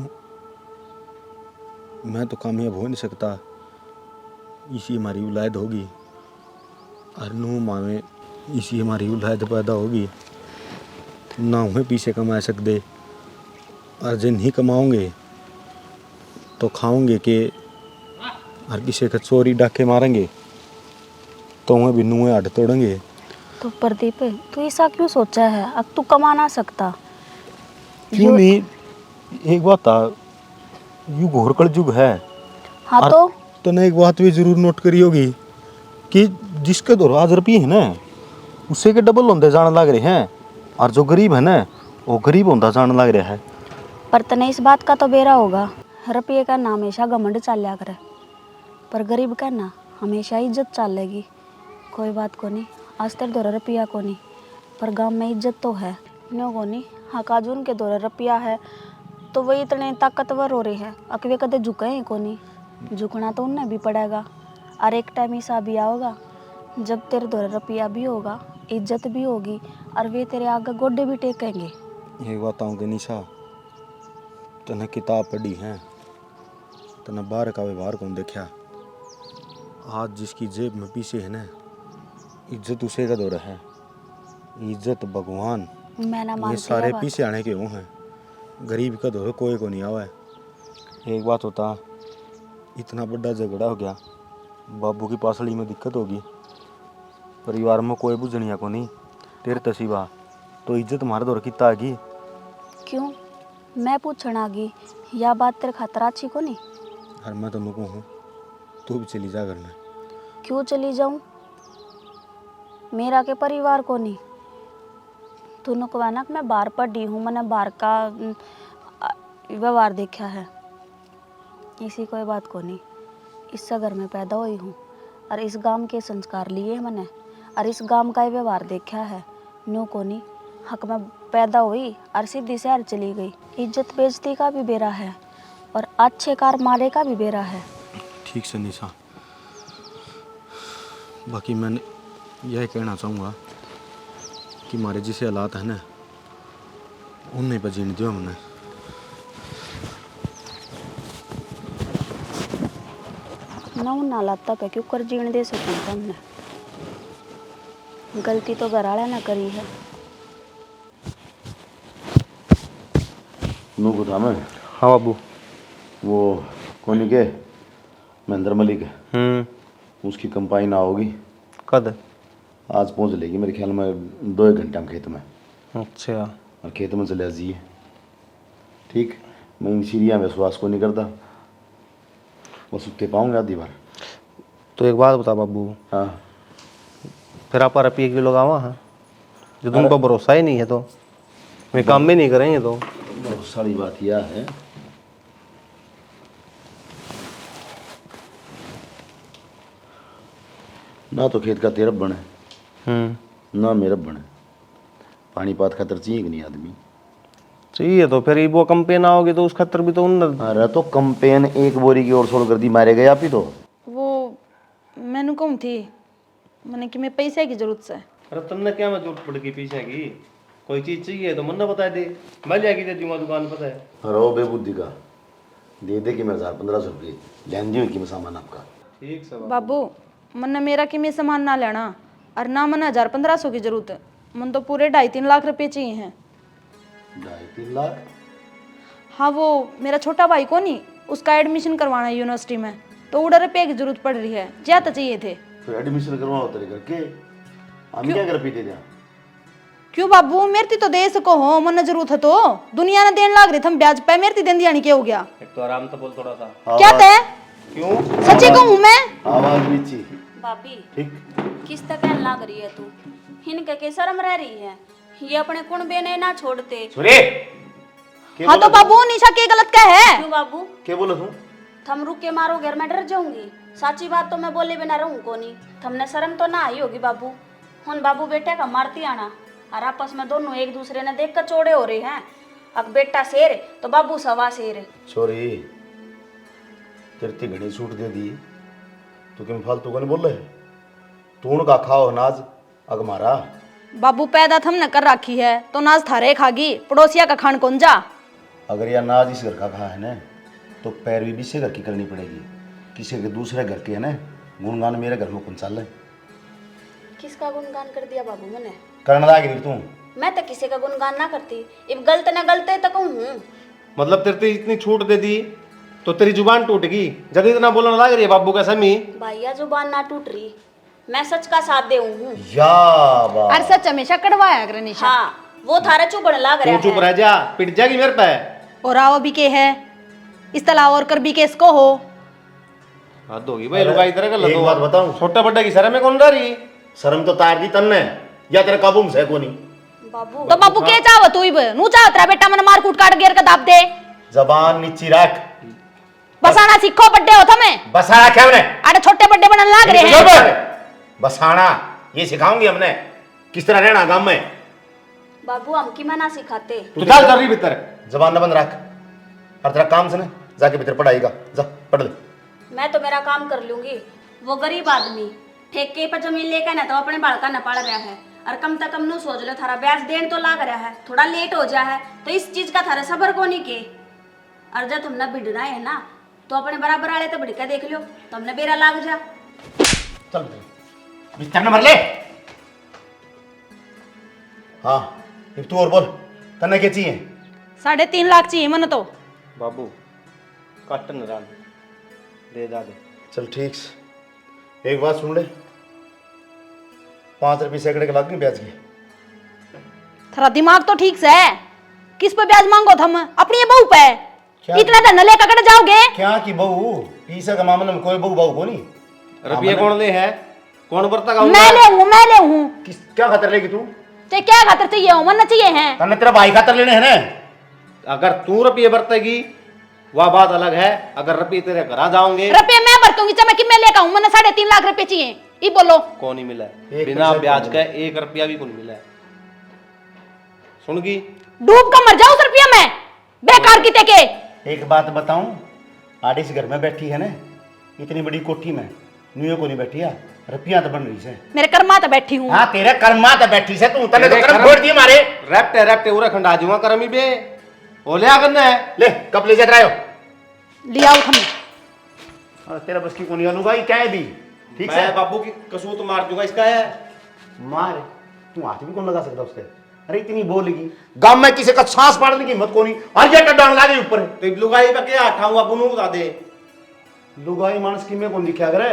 मैं तो कामयाब हो नहीं सकता, इसी हमारी औलाद होगी, और नू मावे इसी हमारी औलाद पैदा होगी। ना उन्हें पीछे कमा सकते, और जिन नहीं कमाओगे तो खाओगे के, और किसी का चोरी डाके मारेंगे तो उन्हें भी नुए हट तोड़ेंगे। तो प्रदीप तू ऐसा क्यों सोचा है, अब तू कमा ना सकता। क्यों नहीं, एक बात था, यू घोर कलयुग है। हाँ तो ना एक बात भी जरूर नोट करी होगी कि जिसके 2 रुपये है ना, उससे के डबल होंगे जान लग रहे हैं, और जो गरीब है ना वो गरीब होता जान लग रहा है। पर तने इस बात का तो बेरा होगा, रुपये का ना हमेशा घमंड चालिया करे, पर गरीब का ना हमेशा इज्जत चालेगी। कोई बात को नहीं, आज तेरे 2 रुपया को नहीं, पर गांव में इज्जत तो है। नो को नहीं, हाँ काजून के 2 रुपया है तो वही इतने ताकतवर हो रहे हैं, अकवे कदे झुके हैं को नहीं, झुकना तो उन्हें भी पड़ेगा। और एक टाइम ऐसा भी आओगा जब तेरे 2 रुपया भी होगा, इज्जत भी होगी, और वे तेरे आगे गोडे भी टेकेंगे। एक बात आऊँगी निशा, तने किताब पढ़ी है, तने बाहर का व्यवहार कौन देखा। आज जिसकी जेब में पीछे है ना, इज्जत उसे का दौरा है। इज्जत भगवान मैं ना ये मानती सारे है बात। पीछे आने के वो हैं, गरीब का दौरा कोई को नहीं आवा है। एक बात होता, इतना बड़ा झगड़ा हो गया, बाबू की पासड़ी में दिक्कत होगी, परिवार में कोई बुझनिया को नहीं, तेरे तसीबा तो इज्जत मारे दौर कितना आगी। क्यों मैं पूछण आ गई, या बात तेरे खातर अच्छी को नहीं। हर मैं तो नुको हूँ, तू भी चली जा घर में। क्यों चली जाऊं, मेरा के परिवार को नहीं। तूने कहा ना कि मैं बाहर पढ़ी हूँ, मैंने बाहर का व्यवहार देखा है, इसी कोई बात को नहीं। इस घर में पैदा हुई हूँ, और इस गांव के संस्कार लिए मैंने, और इस गांव का व्यवहार देखा है। नो को नहीं, हक में पैदा हुई और सीधी शहर चली गई। इज्जत बेइज्जती का भी बेरा है, और अच्छे कार मारे का भी बेरा है। ठीक से निशा, बाकी मैं यह कहना चाहूँगा कि हमारे जिसे हालात हैं ना, उन्हें पर जीने दो हमने। ना उन हालात पे क्यों कर जीने दे सकूँ हमने, गलती तो घर वाले ने करी है। नू बता मैं। हाँ बाबू। वो कोनी के महेंद्र मलिक है, उसकी कंपाइन ना होगी कद? आज पहुंच लेगी मेरे ख्याल में 2-1 घंटे में खेत में। अच्छा। और खेत में चले जाइए, ठीक। मैं इन सीरिया में विश्वास को नहीं करता, बस उत्ते पाऊंगा आधी बार। तो एक बात बता बाबू। हाँ। फिर आप रुपये के लोग आवा है, जो तुम पर भरोसा ही नहीं है तो मैं काम में नहीं करेंगे तो। बहुत सारी बात यह है, ना तो खेत का तेरब बने, ना मेरब बने। पानी पात खातर चाहिए कि नहीं आदमी? चाहिए। तो फिर वो कंपेन आओगे तो उस खतर भी तो उन। अरे तो कंपेन 1 बोरी की और छोड़ कर दी, मारे गए आप ही तो। वो मैंने कम थी, मैंने कि मैं पैसे की जरूरत से। अरे तुमने क्या मैं जरूरत पड़ गई पीछे की? कोई चीज चाहिए तो मन ना बता दे, मैं जाके दे दूंगा दुकान पता है। अरे ओ बेबुद्धि का दे कि मैं 1000-1500 रुपये लेन दी कि मैं सामान आपका। ठीक सब बाबू, मन मेरा कि मैं सामान ना लेना, और ना मन 1000-1500 की जरूरत है, मन तो पूरे 2.5-3 लाख रुपए चाहिए हैं। 2.5-3 लाख? हाँ वो मेरा छोटा भाई को नहीं, उसका एडमिशन करवाना है यूनिवर्सिटी में, तो उड़ा रुपये की जरूरत पड़ रही है, ज्यादा चाहिए थे। तो एडमिशन करवाओ तेरे करके, हम क्या कर पीते थे? क्यों बाबू, मेरती तो दे सको हो, मन जरूरत है तो दुनिया ने देन लाग रही थम ब्याज पे, मेरती देन दिया नहीं, क्या हो गया? एक तो आराम तो बोल थोड़ा सा। क्या थे? क्यों? सच्ची कहूँ मैं। आवाज नीची। भाभी ठीक। किस तक कहने लग रही है तू? हिनके के शर्म रह रही है, ये अपने कुणबे ने ना छोड़ते। सुरे। हाँ तो बाबू निशा के गलत क्या है? क्यों बाबू? क्या बोला तू? थम रुक के मारो घर में डर जाऊंगी, साची बात तो मैं बोले बिना रहूं को नहीं। थमने शर्म तो ना आई होगी बाबू। हुन बाबू बेटे का मारती आना, और आपस में दोनों एक दूसरे ने देख कर चौड़े हो रहे हैं। अब बेटा शेर है तो बाबू सवा शेर है। छोरी तेरी घड़ी छूट दे दी, तू क्यों फालतू का नहीं बोल रहे? तू उनका खाओ अनाज अग मारा। बाबू पैदा थम न कर रखी है तो नाज थारे खागी, पड़ोसिया का खान कौन जा? अगर यह अनाज इस घर का खा है ना, तो पैरवी भी इसी घर की करनी पड़ेगी। किसी के दूसरे घर के है ना गुणगान मेरे घर में कौन चल रहे? किसका गुणगान कर दिया बाबू मैंने? करना लागी तू। मैं तो किसी का गुणगान ना करती, इब गलत न गलते तो कहूँ। मतलब तेरे इतनी छूट दे दी तो तेरी जुबान टूटेगी, जब इतना बोलने लग रही है बाबू का समी। भैया जुबान ना टूट रही, मैं सच का साथ दे हूँ। या बात। अरे सच हमेशा कड़वाया करे निशा। हाँ वो थारा चुभन लग रहा तू चुप है। रह जा, पिट जाएगी मेरे पे। और आओ भी के है, इस तला और कर भी के इसको हो। हद होगी भाई, लुगाई तरह का एक बात बताऊं, छोटा बड्डा की शर्म है कौन रह रही? शर्म तो तार दी तन ने, या तेरे काबू में से को नहीं। बाबू तो बाबू के चाहो तू इब नू चाहो तेरा बेटा मन मार कूट काट गेर का दाब दे। जबान नीची रख। बसाना सीखो, बड्डे हो थमे। बसाना क्या हमने? अरे छोटे बड्डे बनने लाग रहे हैं। बसाना ये सिखाऊंगी हमने, किस तरह रहना गांव में। बाबू हम की मना सिखाते। तू चल कर रही भीतर, जबान न बंद रख। और तेरा काम से ना जाके भीतर पढ़ाएगा, जा पढ़ ले। मैं तो मेरा काम कर लूंगी। वो गरीब आदमी ठेके पर जमीन लेकर ना तो अपने बालका न पाल रहा है, और कम तक कम नू सोच लो थारा ब्याज देन तो लाग रहा है, थोड़ा लेट हो जा है तो इस चीज का थारा सबर को नहीं के। और जब तुमने बिड़ना है ना तो अपने बराबर वाले तो बिड़का देख लो, तुमने बेरा लाग जा। चल बिस्तर न मर ले। हाँ अब तू और बोल, तन्ने क्या चाहिए? 3.5 लाख चाहिए मन तो। बाबू कट न रान दे दे। चल ठीक से, एक बात सुन ले, 5 रुपये सैकड़े के लाग नहीं ब्याज की। थारा दिमाग तो ठीक से है, किस पे ब्याज मांगो थम? अपनी ये बहू पे क्या? इतना धन लेकर कट जाओगे? क्या की बहू? पीसा का मामले में कोई बहू बहू को नहीं। रुपये कौन ले है, कौन बरता का? मैं ले हूँ। किस क्या खातर लेगी तू? ते क्या खातर चाहिए हो? मन चाहिए हैं। तन्ने तेरा भाई खातर लेने हैं ना। अगर तू रुपये बरतेगी वह बात अलग है, अगर रुपये तेरे घर आ जाओगे। रुपये मैं बरतूंगी, चाहे मैं किम में लेकर आऊं। मैंने 3.5 लाख रुपए चाहिए, ये बोलो। कौन नहीं मिला है? एक बिना पैसा ब्याज भी का 1 रुपया भी कौन मिला है? सुनगी डूब कर मर जाओ उस रुपया में, बेकार की ते के। एक बात बताऊं, आड़ी से घर में बैठी है ना, इतनी बड़ी कोठी में न्यूयो को नहीं बैठी है, रुपया तो बन रही से। मेरे कर्मा तो बैठी हूँ। हाँ तेरे कर्मा तो बैठी से, तू तने तो कर्म छोड़ दिए मारे। रैप्टे रैप्टे उरा खंडा जुआ करमी बे ओ ले करना है। ले कब ले जाकर आयो? लिया उठ हमें। हाँ, तेरा बस की कोनी अनुगा क्या है भी? ठीक मैं है बाबू की कसूर तो मार दूंगा, इसका है मार। तू हाथ भी कौन लगा सकता उसके? अरे इतनी बोलेगी, गांव में किसी का सांस पाड़ने की हिम्मत को नहीं, और ये डांग लागे ऊपर। तो लुगाई पे क्या ठाऊं बाबू नु बता दे। लुगाई मानस की में कौन दिखा करे?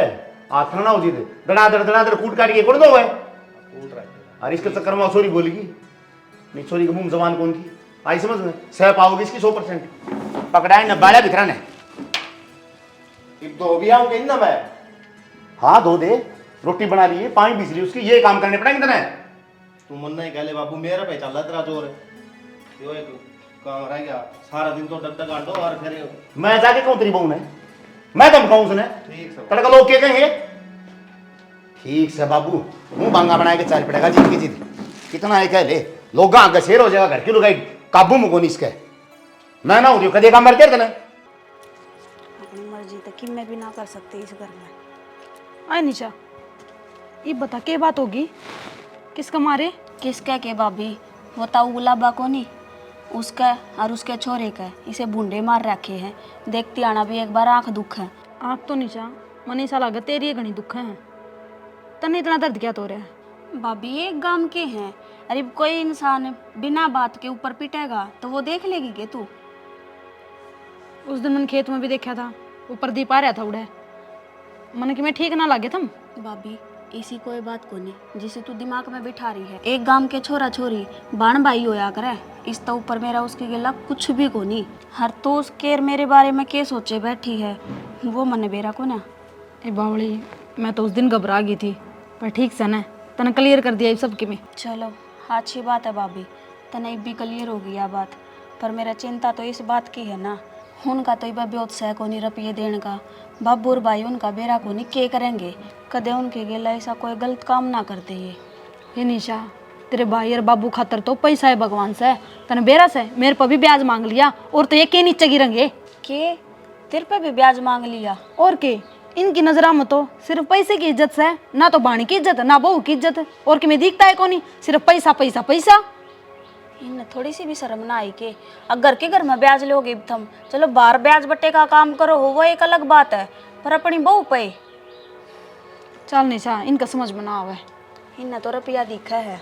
हाथ ना हो जी दे, दड़ा कूट काट के कोड़ दो है। और इसके चक्कर में छोरी बोलेगी नहीं, छोरी के मुंह में जबान कौन की आई समझ में? सह पाओगे इसकी 100%। पकड़ाए न बाड़ा भितरा ने। तो भी आऊं कहीं ना मैं। हाँ धो दे, रोटी बना ली, पानी बीस ली उसकी, ये काम करने पड़ेंगे तने। तू मन नहीं कहले बाबू, मेरा पे चल तेरा जोर है। यो एक काम रह गया, सारा दिन तो डग काट दो और फिर मैं जाके कहूँ तेरी बहू ने, मैं तुम कहूँ उसने ठीक से तड़का लोग के कहेंगे। ठीक से बाबू, मुंह बांगा बना के चल पड़ेगा जीत की जीत। कितना है कह ले, लोग आगे शेर हो जाएगा, घर की लोग काबू में कोनी इसके। मैं ना हूँ कदे काम मरते थे। अपनी मर्जी तो कि मैं भी ना कर सकती इस घर में। आय निशा, ये बता के बात होगी, किसका मारे? किसका के भाभी? वो ताऊ गुलाबा को नहीं, उसका और उसके छोरे का, इसे बूंदे मार रखे हैं। देखती आना भी एक बार आंख दुख है। आँख तो निशा मनी सा लगा तेरी घनी दुख है, तने इतना दर्द क्या तो रहा है? भाभी एक गांव के हैं, अरे कोई इंसान बिना बात के ऊपर पिटेगा तो वो देख लेगी के तू? उस दिन मैंने खेत में भी देखा था, वो प्रदीप आ रहा था उड़े, मन कि मैं ठीक ना लगे थम। भाभी इसी कोई बात को नहीं जिसे तू दिमाग में बिठा रही है। एक गांव के छोरा छोरी बाण भाई होया करे, इस तो ऊपर मेरा उसके गिला कुछ भी को नहीं। हर तो उसके मेरे बारे में के सोचे बैठी है, वो मने बेरा को ना। ए बावली, मैं तो उस दिन घबरा गई थी, पर ठीक से ना तने क्लियर कर दिया सबके में। चलो अच्छी बात है भाभी, तने भी क्लियर हो गया बात। पर मेरा चिंता तो इस बात की है ना, उनका तो इबा बहुत सह को नहीं रुपये देने का। बाबू और भाई उनका बेरा को नहीं के करेंगे, कदे उनके गेला ऐसा कोई गलत काम ना करते ये निशा, तेरे भाई और बाबू खातर तो पैसा है भगवान से, तने बेरा से मेरे पर भी ब्याज मांग लिया, और तो ये के नीचे गिरेंगे के तेरे पे भी ब्याज मांग लिया। और के इनकी नजरा में तो सिर्फ पैसे की इज्जत से, ना तो बाणी की इज्जत ना बहू की इज्जत, और कि मैं दिखता है कौन, सिर्फ पैसा पैसा पैसा। इन थोड़ी सी भी शर्म ना आई के अगर के घर में ब्याज लोगे तुम, चलो बाहर ब्याज बट्टे का काम करो हो वो एक अलग बात है, पर अपनी बहू पे चल निशा, इनका समझ में ना आवे। इन्हें तो रुपया दिखा है,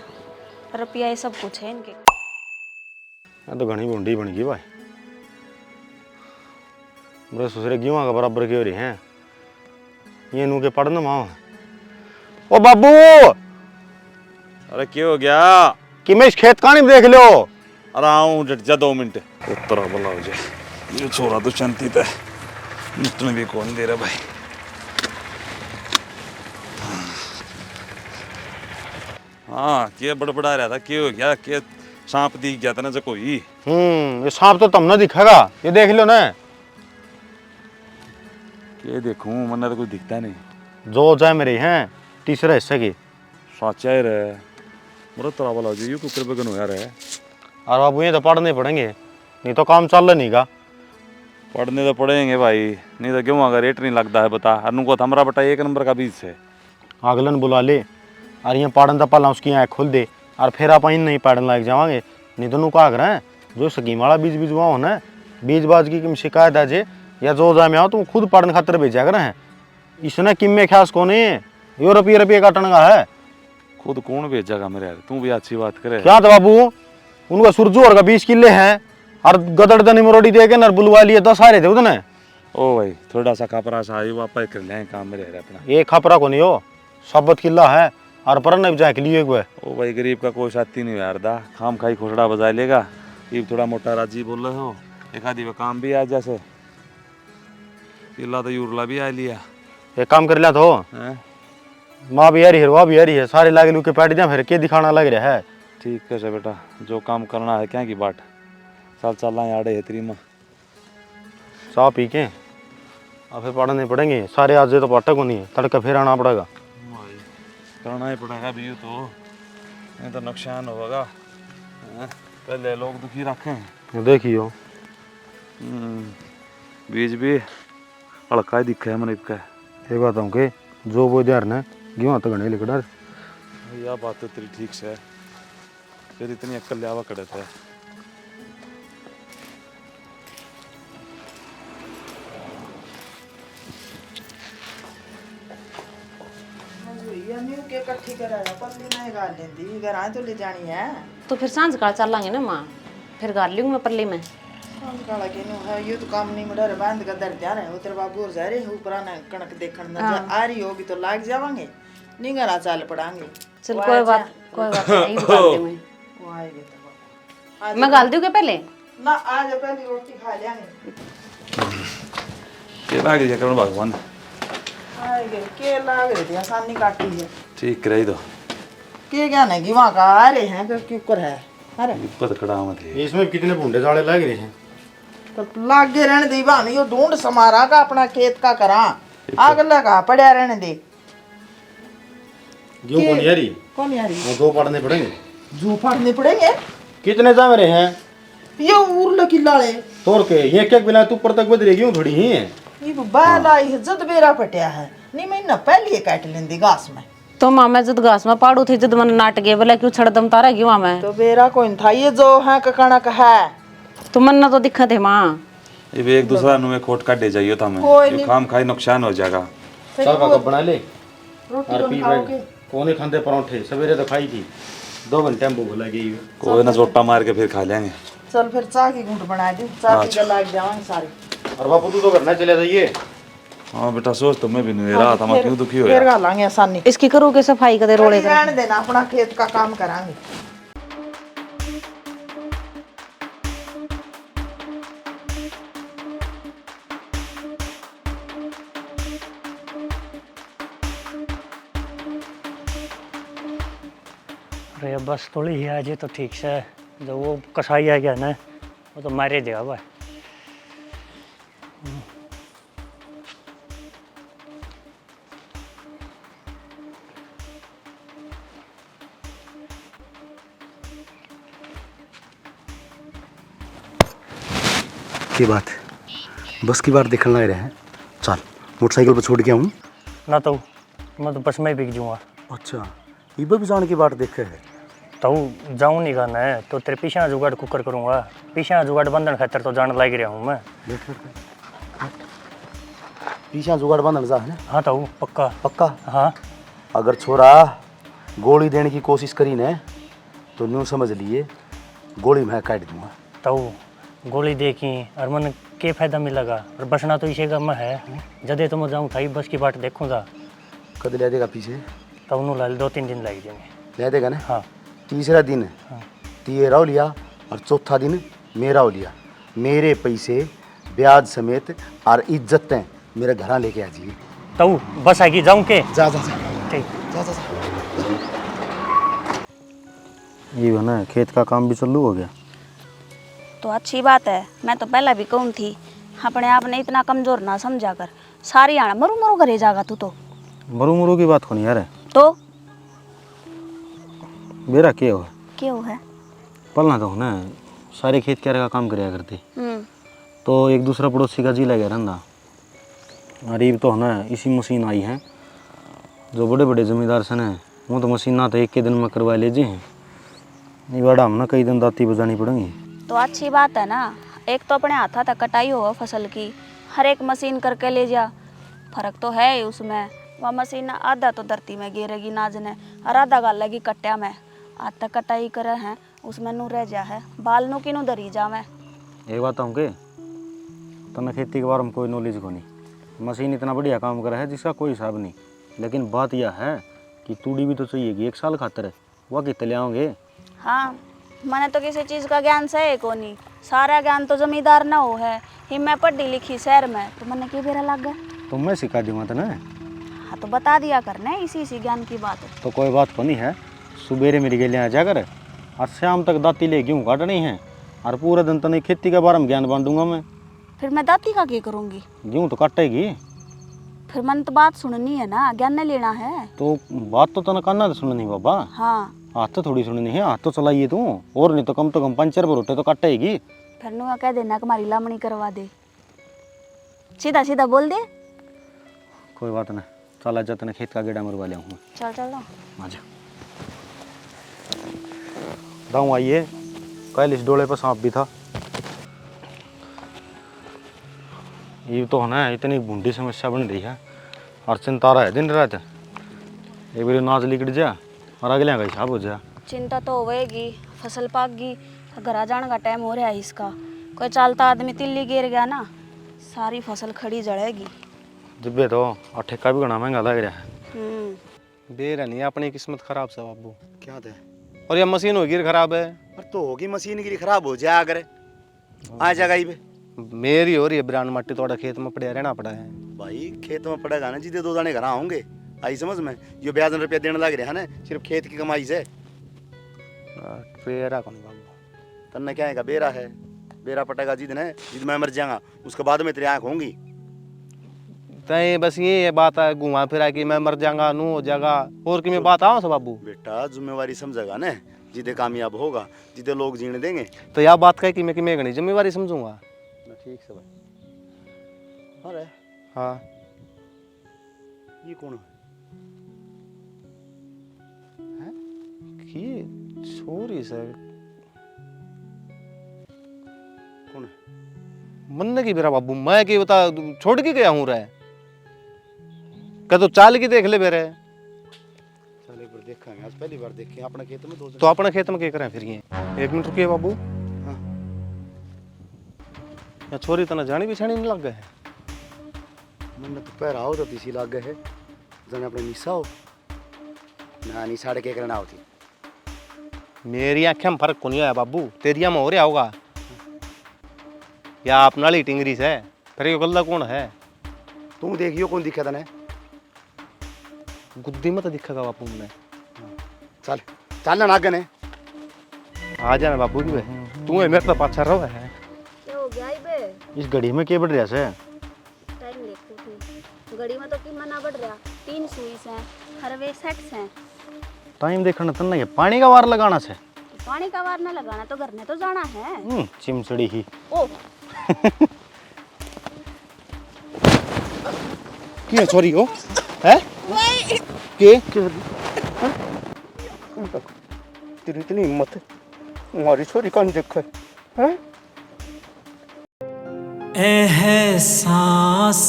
रुपया ये सब कुछ है इनके। मैं तो घनी बूंदी बन गई भाई, मेरे ससुरे गेहूं का बराबर के हो रहे हैं ये नू के पढ़ने माओ। ओ बाबू, अरे क्या हो गया? कि मैं इस खेत का नहीं देख लो। अरे आऊँ जट जा 2 मिनट। उत्तरा भला हो जाए, ये छोरा तो शांति था, निकलने भी कौन दे रहा भाई। हाँ क्या बड़बड़ा रहा था, क्या हो गया? क्या सांप दिख गया था ना जो कोई? ये सांप तो तुम ना दिखेगा, ये देख लो ना। क्या देखूं, मन्ना तो कुछ दिखता नहीं। जो जाए मेरे हैं तीसरे हिस्से की साचा ही रहे, मेरा तरा वाला हो जाए, कुकर पे गनो यार है। और बाबू ये तो पढ़ने पड़ेंगे, नहीं तो काम चल नहीं का। पढ़ने तो पड़ेंगे भाई, नहीं तो गेहूँ का रेट नहीं लगता है बता। अनु को हमारा बटा 1 नंबर का बीज है। अगलन बुला ले और यहाँ पढ़न तो पहला उसकी आँख खोल दे, और फिर आप इन नहीं पढ़ने लायक जावांगे। नहीं तो नू कहा करें जो स्कीम वाला बीज बीजवा हो ना, बीज बाज की शिकायत आ जे या जो जा में आओ तुम खुद पढ़ने खातर भेजा करें। इसने किम में ख्यास को नहीं, यो रुपये काटने का है। खुद कौन भेजेगा मेरे यार, तू भी अच्छी बात करे। क्या तो बाबू, उनका सुरजू और का 20 किले हैं, और गदड़ दनी मरोड़ी दे के नर बुलवा लिए 10 आ रहे थे उतने। ओ भाई थोड़ा सा खपरा सा आई वापस कर ले काम मेरे यार अपना। ये खपरा को नहीं हो, सबत किला है और पर न जाए के लिए हुए। ओ भाई गरीब का कोई साथी नहीं यार दा, खाम खाई खोसड़ा बजा लेगा। ये थोड़ा मोटा राजी बोल रहे हो, एक आदि पे काम भी आ जैसे किला तो यूरला भी आ लिया। एक काम कर लिया तो माँ भी आ रही है, वह भी आ रही है, सारे लागे लू के पैट दिया, फिर के दिखाना लग रहा है। ठीक है से बेटा, जो काम करना है क्या की बाट चल चलना आड़े है तेरी माँ। चाह पी के अब फिर पढ़ने पड़ेंगे सारे, आज तो पाठक को नहीं तड़का फिर आना पड़ेगा। करना ही पड़ेगा भी तो, नहीं तो नुकसान होगा। पहले लोग दुखी रखें। देखियो बीज भी हल्का ही दिखा है मन का। एक बात हूँ के जो वो ध्यान ने गेहूँ तो घने लिकड़ा। यह बात तो तेरी ठीक से है, फिर इतनी अक्ल लियावा करे थे। तो फिर सांझ काल चल लांगे ना माँ, फिर गाल लूंगी मैं परली में। काला के नु है, ये तो काम नहीं मडर बांध का दर जा रहे हैं। उतर बाबू और जा रहे हैं ऊपर आना कणक देखण ना आ रही होगी तो लाग जावांगे, निंगरा चाल पड़ांगे। चल कोई बात नहीं, गाल दूं वो आएंगे तो मैं गाल दूं के पहले ना, आज पहले रोटी खा लेंगे। ये लाग गया करण भगवान आएंगे के लाग रही थी आसानी काटी है। ठीक कराई दो के क्या नहीं कि वहां का आ रहे हैं फिर क्यों कर है। अरे पत खड़ा मत है। इसमें कितने भूंडे जाड़े लग रहे हैं, तो लागे रहने दे बानी, यो ढूंढ समारा का अपना खेत का करा, आग लगा पड़ा रहने दे। गेहूँ कौन यारी कौन यारी वो दो पढ़ने पड़ेंगे, जू फाड़ने पड़ेंगे। कितने जा मेरे हैं ये उर्ल किल्लाले तोड़ के एक एक बिना तू ऊपर तक बज रही गेहूँ थोड़ी ही है। ये बाला है जद बेरा पटिया है, नहीं मैं ना पहले काट लेंदी घास में। तो माँ मैं जद घास में पाड़ू थी, जद मन नाट गए बोला क्यों छड़दम तारा क्यों मैं तो बेरा कोई था, ये जो है कणक है तो मन ना तो दिखा थे माँ। ये भी एक दूसरा नु में खोट काटे जाइयो था मैं, ये काम खाई नुकसान हो जाएगा। चल का बना ले रोटी और तो पी खाओगे। कोने खाते परोठे सवेरे तो खाई थी, 2 घंटे में भूख लगी। कोई ना जोटा मार के फिर खा लेंगे। चल फिर चाय की घूंट बना दी, चाय पी के लाग जावांगे सारे। और बापू तू तो करना चले जाइए। हाँ बेटा सोच तो मैं भी नहीं रहा था, मैं क्यों दुखी फिर होया। गालांगे आसानी। इसकी करोगे सफाई कदे रोले कर रहने देना, अपना खेत का काम करांगे। अरे बस थोड़ी ही आज तो ठीक से, जब वो कसाई आ गया ना वो तो मारे देगा भाई। की बात बस की बार देखने लग रहे हैं। चल मोटरसाइकिल पर छोड़ के आऊँ ना तो मैं तो बस में बिक जाऊँगा। अच्छा इबे भी जाने की बात देखे है तो जाऊँ नहीं गाना है तो तेरे पीछे जुगाड़ कुकर करूँगा। पीछे जुगाड़ बंधन खातर तो जान लग रहा हूँ मैं। पीछा जुगाड़ बंधन जा है। हाँ तो पक्का पक्का। हाँ अगर छोरा गोली देने की कोशिश करी ने तो न्यू समझ लिए गोली मैं काट दूंगा। तो गोली देखी और मन के फायदा मिलेगा, और बसना तो इसे गम है। जदे तो मैं जाऊँ था बस की बात देखूँगा। कद ले देगा पीछे तो उन्होंने लाल 2-3 दिन लग जाएंगे। ले देगा ना। हाँ तीसरा दिन तेरा हो लिया और चौथा दिन मेरा हो लिया। मेरे पैसे ब्याज समेत और इज्जतें मेरे घर लेके आ जाइए। तो बस आएगी जाऊँ के। जा जा जा ठीक जा जा, जा। ये है ना खेत का काम भी चालू हो गया। तो अच्छी बात है। मैं तो पहले भी कहूँ थी अपने आप ने इतना कमजोर ना समझा कर। सारी आना मरू मरू करे जागा तू तो। मरू मरू की बात होनी यार। तो मेरा क्या हो क्यों है? पलना तो ना सारे खेत क्यारे का काम कराया करते, तो एक दूसरा पड़ोसी का जी लगा रहा। गरीब तो है ना इसी मशीन आई है। जो बड़े बड़े जमींदार सन हैं वो तो मशीन ना तो एक के दिन में करवा लीजिए हैं। नहीं बड़ा हम ना कई दिन दाती बजानी पड़ेंगी। तो अच्छी बात है ना। एक तो अपने हाथा तक कटाई हो फसल की, हर एक मशीन करके ले जा। फर्क तो है ही उसमें। वह मशीन आधा तो धरती में गिरेगी नाजने और आधा गाल लगी कट्टा में। आज तक कटाई करे हैं उसमें नू रह जा है बाल नू की नू धरी जा मैं। एक बात हम के तना खेती के बारे में कोई नॉलेज को नहीं। मशीन इतना बढ़िया काम कर रहा है जिसका कोई हिसाब नहीं। लेकिन बात यह है कि तूड़ी भी तो चाहिएगी 1 साल खातर, वह कितने ले आओगे। हाँ मैंने तो किसी चीज़ का ज्ञान से को नहीं। सारा ज्ञान तो जमींदार ना हो है ही। मैं पढ़ी लिखी शहर में तो मैंने क्यों बेरा लग गया। तो मैं सिखा दूंगा तो ना। हाँ तो बता दिया करने इसी ज्ञान की बात है। तो कोई बात को नहीं है। सुबेरे मेरी गेले आ जा कर और शाम तक दाती ले गेहूँ काटनी है और पूरे दिन तो नहीं खेती के बारे में ज्ञान बांट दूंगा मैं। फिर मैं दाती का क्या करूँगी? गेहूँ तो काटेगी। फिर मन तो बात सुननी है ना, ज्ञान नहीं लेना है। तो बात तो तना करना तो सुननी बाबा। हाँ हाथ तो थोड़ी सुननी है, हाथ तो चलाइए तू। और नहीं तो कम पंचर पर उठे तो काटेगी। फिर नुआ कह देना कि हमारी लामणी करवा दे। सीधा सीधा बोल दे। कोई बात नहीं, चला जा तेने खेत का गेड़ा मरवा लिया हूँ। चल चल आजा दाऊँ आइए। कल इस डोले पर सांप भी था। ये तो है ना इतनी भूडी समस्या बन रही है और चिंता रहा है दिन रात। एक बार नाच लिकट जा और अगले का हिसाब हो जा। चिंता तो होएगी, फसल पाकगी, घर जाने का टाइम हो रहा है इसका। कोई चालता आदमी तिल्ली गिर गया ना सारी फसल खड़ी जड़ेगी। जिब्बे तो और ठेका भी घना महंगा लग रहा है। बेर नहीं अपनी किस्मत खराब से बाबू। क्या थे और ये मशीन होगी खराब है। पर तो होगी मशीन की खराब हो जाए अगर आ जाएगा ये मेरी हो रही है ब्रांड मट्टी थोड़ा खेत में पड़े रहना पड़ा है। भाई खेत में पड़ेगा ना जितने 2 दाने घर होंगे। आई समझ में ये ब्याज रुपया देने लग रहे हैं ना सिर्फ खेत की कमाई से। बेरा कौन बाबू तन्ने क्या है बेरा है। बेरा पटेगा जिद ने जिद मैं मर जाऊंगा उसके बाद में तेरी आँख होंगी। तय बस ये बात है घुमा फिरा कि मैं मर जाऊंगा नू हो जाएगा और कि मैं बात आओ बाबू। बेटा जिम्मेवारी समझेगा ना जिदे कामयाब होगा जिदे लोग जीने देंगे। तो यह बात कह कि मैं गणी जिम्मेवारी समझूंगा। ठीक से भाई। अरे हाँ ये कौन है? ये छोरी से कौन है? मन की बेरा बाबू मैं कि बता छोड़ के गया हूँ रे। क्या तो चाल की देख ले बेरे। चल एक बार देखेंगे आज पहली बार देखे अपने खेत में 2 तो अपने खेत में क्या करें फिर ये। 1 मिनट रुकिए बाबू। या छोरी तना जानी बिछानी नहीं लग गए है। मैंने तो पैर आओ तो तीसी लाग गए है जने अपने निशा हो ना निशाड़ के करना होती। मेरी आंखें में फर्क को नहीं आया बाबू, तेरिया में हो रहा होगा या अपना ली टिंगरी से फिर ये गल्ला कौन है? तू देखियो कौन दिखा तने गुद्दी में तो दिखेगा बापू ने। चल चल ना नागन है आ जाना बाबू की बे, तू है मेरे तो पाछा रहो है। क्या हो गया बे? इस घड़ी में क्या बढ़ रहा है? टाइम देखती थी घड़ी में तो की मना बढ़ रहा 3 सुईस हैं हर वे सेट्स हैं। टाइम देखना तो नहीं है, पानी का वार लगाना से। पानी का वार ना लगाना तो घर में तो जाना है। चिमचड़ी ही ओ क्यों छोरी हो है के तेरी इतनी हिम्मत है हमारी छोरी कौन देखो है? एहसास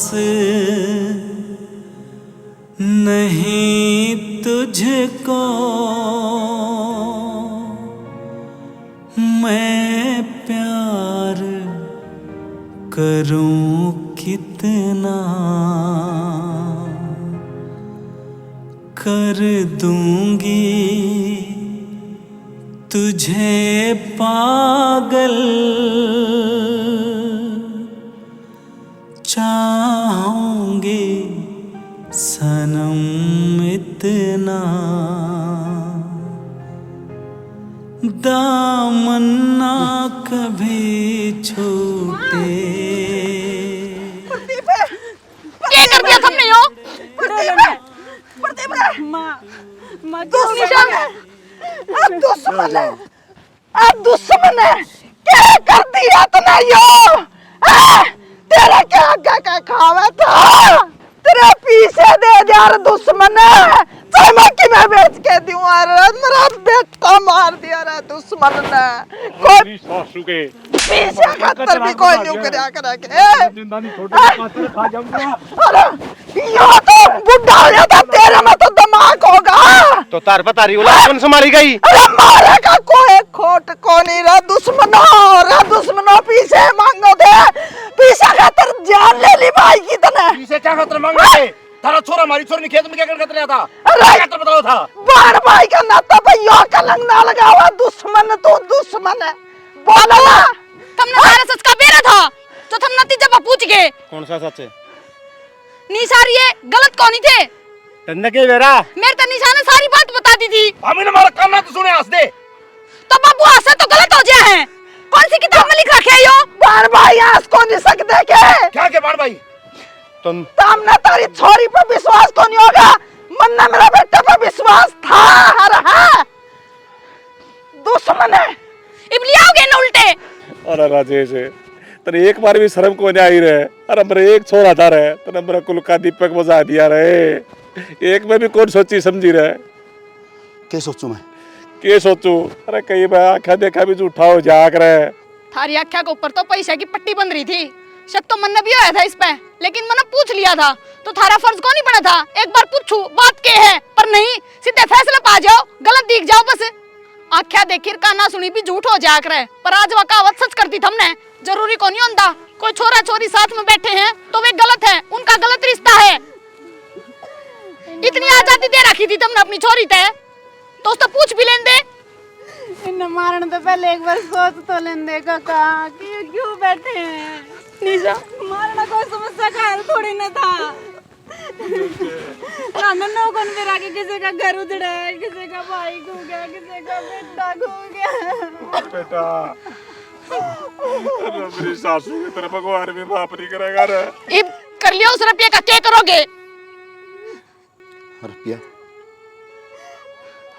नहीं तुझको मैं प्यार करूं कितना कर दूंगी तुझे पागल चाहूंगी सनम इतना दामन ना कभी छूटे। क्या कर दिया तुमने यो? दुश्मन है क्या कर दिया तूने यो? तेरा क्या क्या खावा था? तेरे पीछे दे यार दुश्मन है चमकी में बेच के दूं मेरा बेटा मार दिया रे दुश्मन ने। कोई सासू के पीछे खतर भी कोई नहीं करया करे जिंदा नहीं छोड़ने खातर खा जाऊंगा। अरे यो तो बुढ़ा हो गया था तेरे में तो दिमाग होगा तो तार पता रही उला कौन संभाली गई? अरे मारेगा कोई खोट को नहीं रे दुश्मनों पीछे मांगो दे पीछे खातर जान ले ली भाई की तने पीछे क्या खतर मांगो थे? थारा छोरा हमारी छोरी ने खेत में क्या कर रहा था? अरे क्या बताओ था? बार भाई का नाता पे यो कलंग ना लगावा दुश्मन तो दुश्मन है बोला ना तुमने सारा सच का बेरा था तो तुम नतीजा पर पूछ गए। कौन सा सच है? निशार ये गलत कौन थे? तन्ने के बेरा मेरे तो निशा ने सारी बात बता दी थी। हमें हमारा काम ना तो सुने हंस दे। तो बाबू हंसे तो गलत हो गया है। कौन सी किताब में लिख रखे यो? बार भाई हंस को नहीं सकते के क्या के बार भाई? तुम सामने तारी छोरी पे विश्वास तो नहीं होगा मन ने मेरा बेटा पे विश्वास था हर है दुश्मन है इबली आओगे न उल्टे। अरे राजेश तेरे एक बार भी शर्म को नहीं आई रहे। अरे मेरे एक छोरा था रहे तेने मेरा कुल का दीपक बजा दिया रहे। एक में भी कौन सोची समझी रहे? क्या सोचूं मैं? के सोचू? अरे कई बार आँखा देखा भी झूठा हो जाग रहे। थारी आख्या के ऊपर तो पैसा की पट्टी बन रही थी। शक तो मन ने भी आया था इस पे लेकिन मैंने पूछ लिया था तो थारा फर्ज कौन नहीं बना था एक बार पूछू बात के है पर नहीं सीधे फैसला पा जाओ गलत दिख जाओ बस। आख्या देखिर का ना सुनी भी झूठ हो जाया करे पर आज वह कहावत सच करती हमने। जरूरी को नहीं होता कोई छोरा छोरी साथ में बैठे हैं तो वे गलत है उनका गलत रिश्ता है। इतनी आजादी दे रखी थी तुमने अपनी छोरी ते तो उससे पूछ भी लेंदे। इन्हें मारने तो पहले एक बार सोच तो लेंदे काका कि क्यों बैठे हैं। निशा मारना कोई समस्या का हल थोड़ी ना था। रामन कौन मेरा के किसी का घर उजड़ा है किसी का भाई खो गया किसी का बेटा खो गया। बेटा मेरी सासू की तरफ भगवान भी माफ नहीं करेगा रे। इब कर लिया उस रुपये का क्या करोगे? रुपया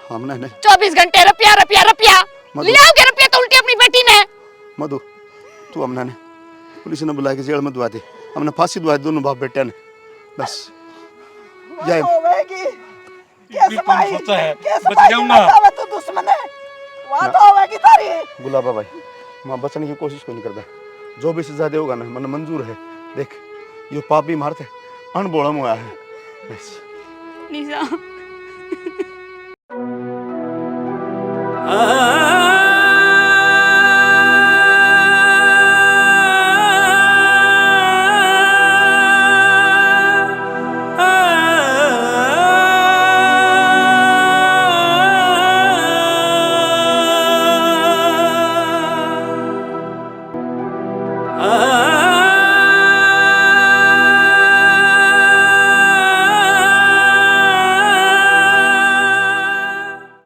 हमने ने 24 घंटे रुपया रुपया रुपया लिया होगे रुपया तो उल्टी अपनी बेटी ने। मधु तू हमने ने पुलिस ने बुला के जेल में दुआ दे हमने फांसी दुआ दोनों बाप बेटे ने बस जय होवेगी कैसे भाई सोचा है कैसे बच जाऊंगा। तो दुश्मन है वहां तो होवेगी तारी। गुलाबा भाई मैं बचने की कोशिश को नहीं करता जो भी सजा देगा ना मन मंजूर है। देख ये पापी मारते अनबोड़ा में आया है बस। निशा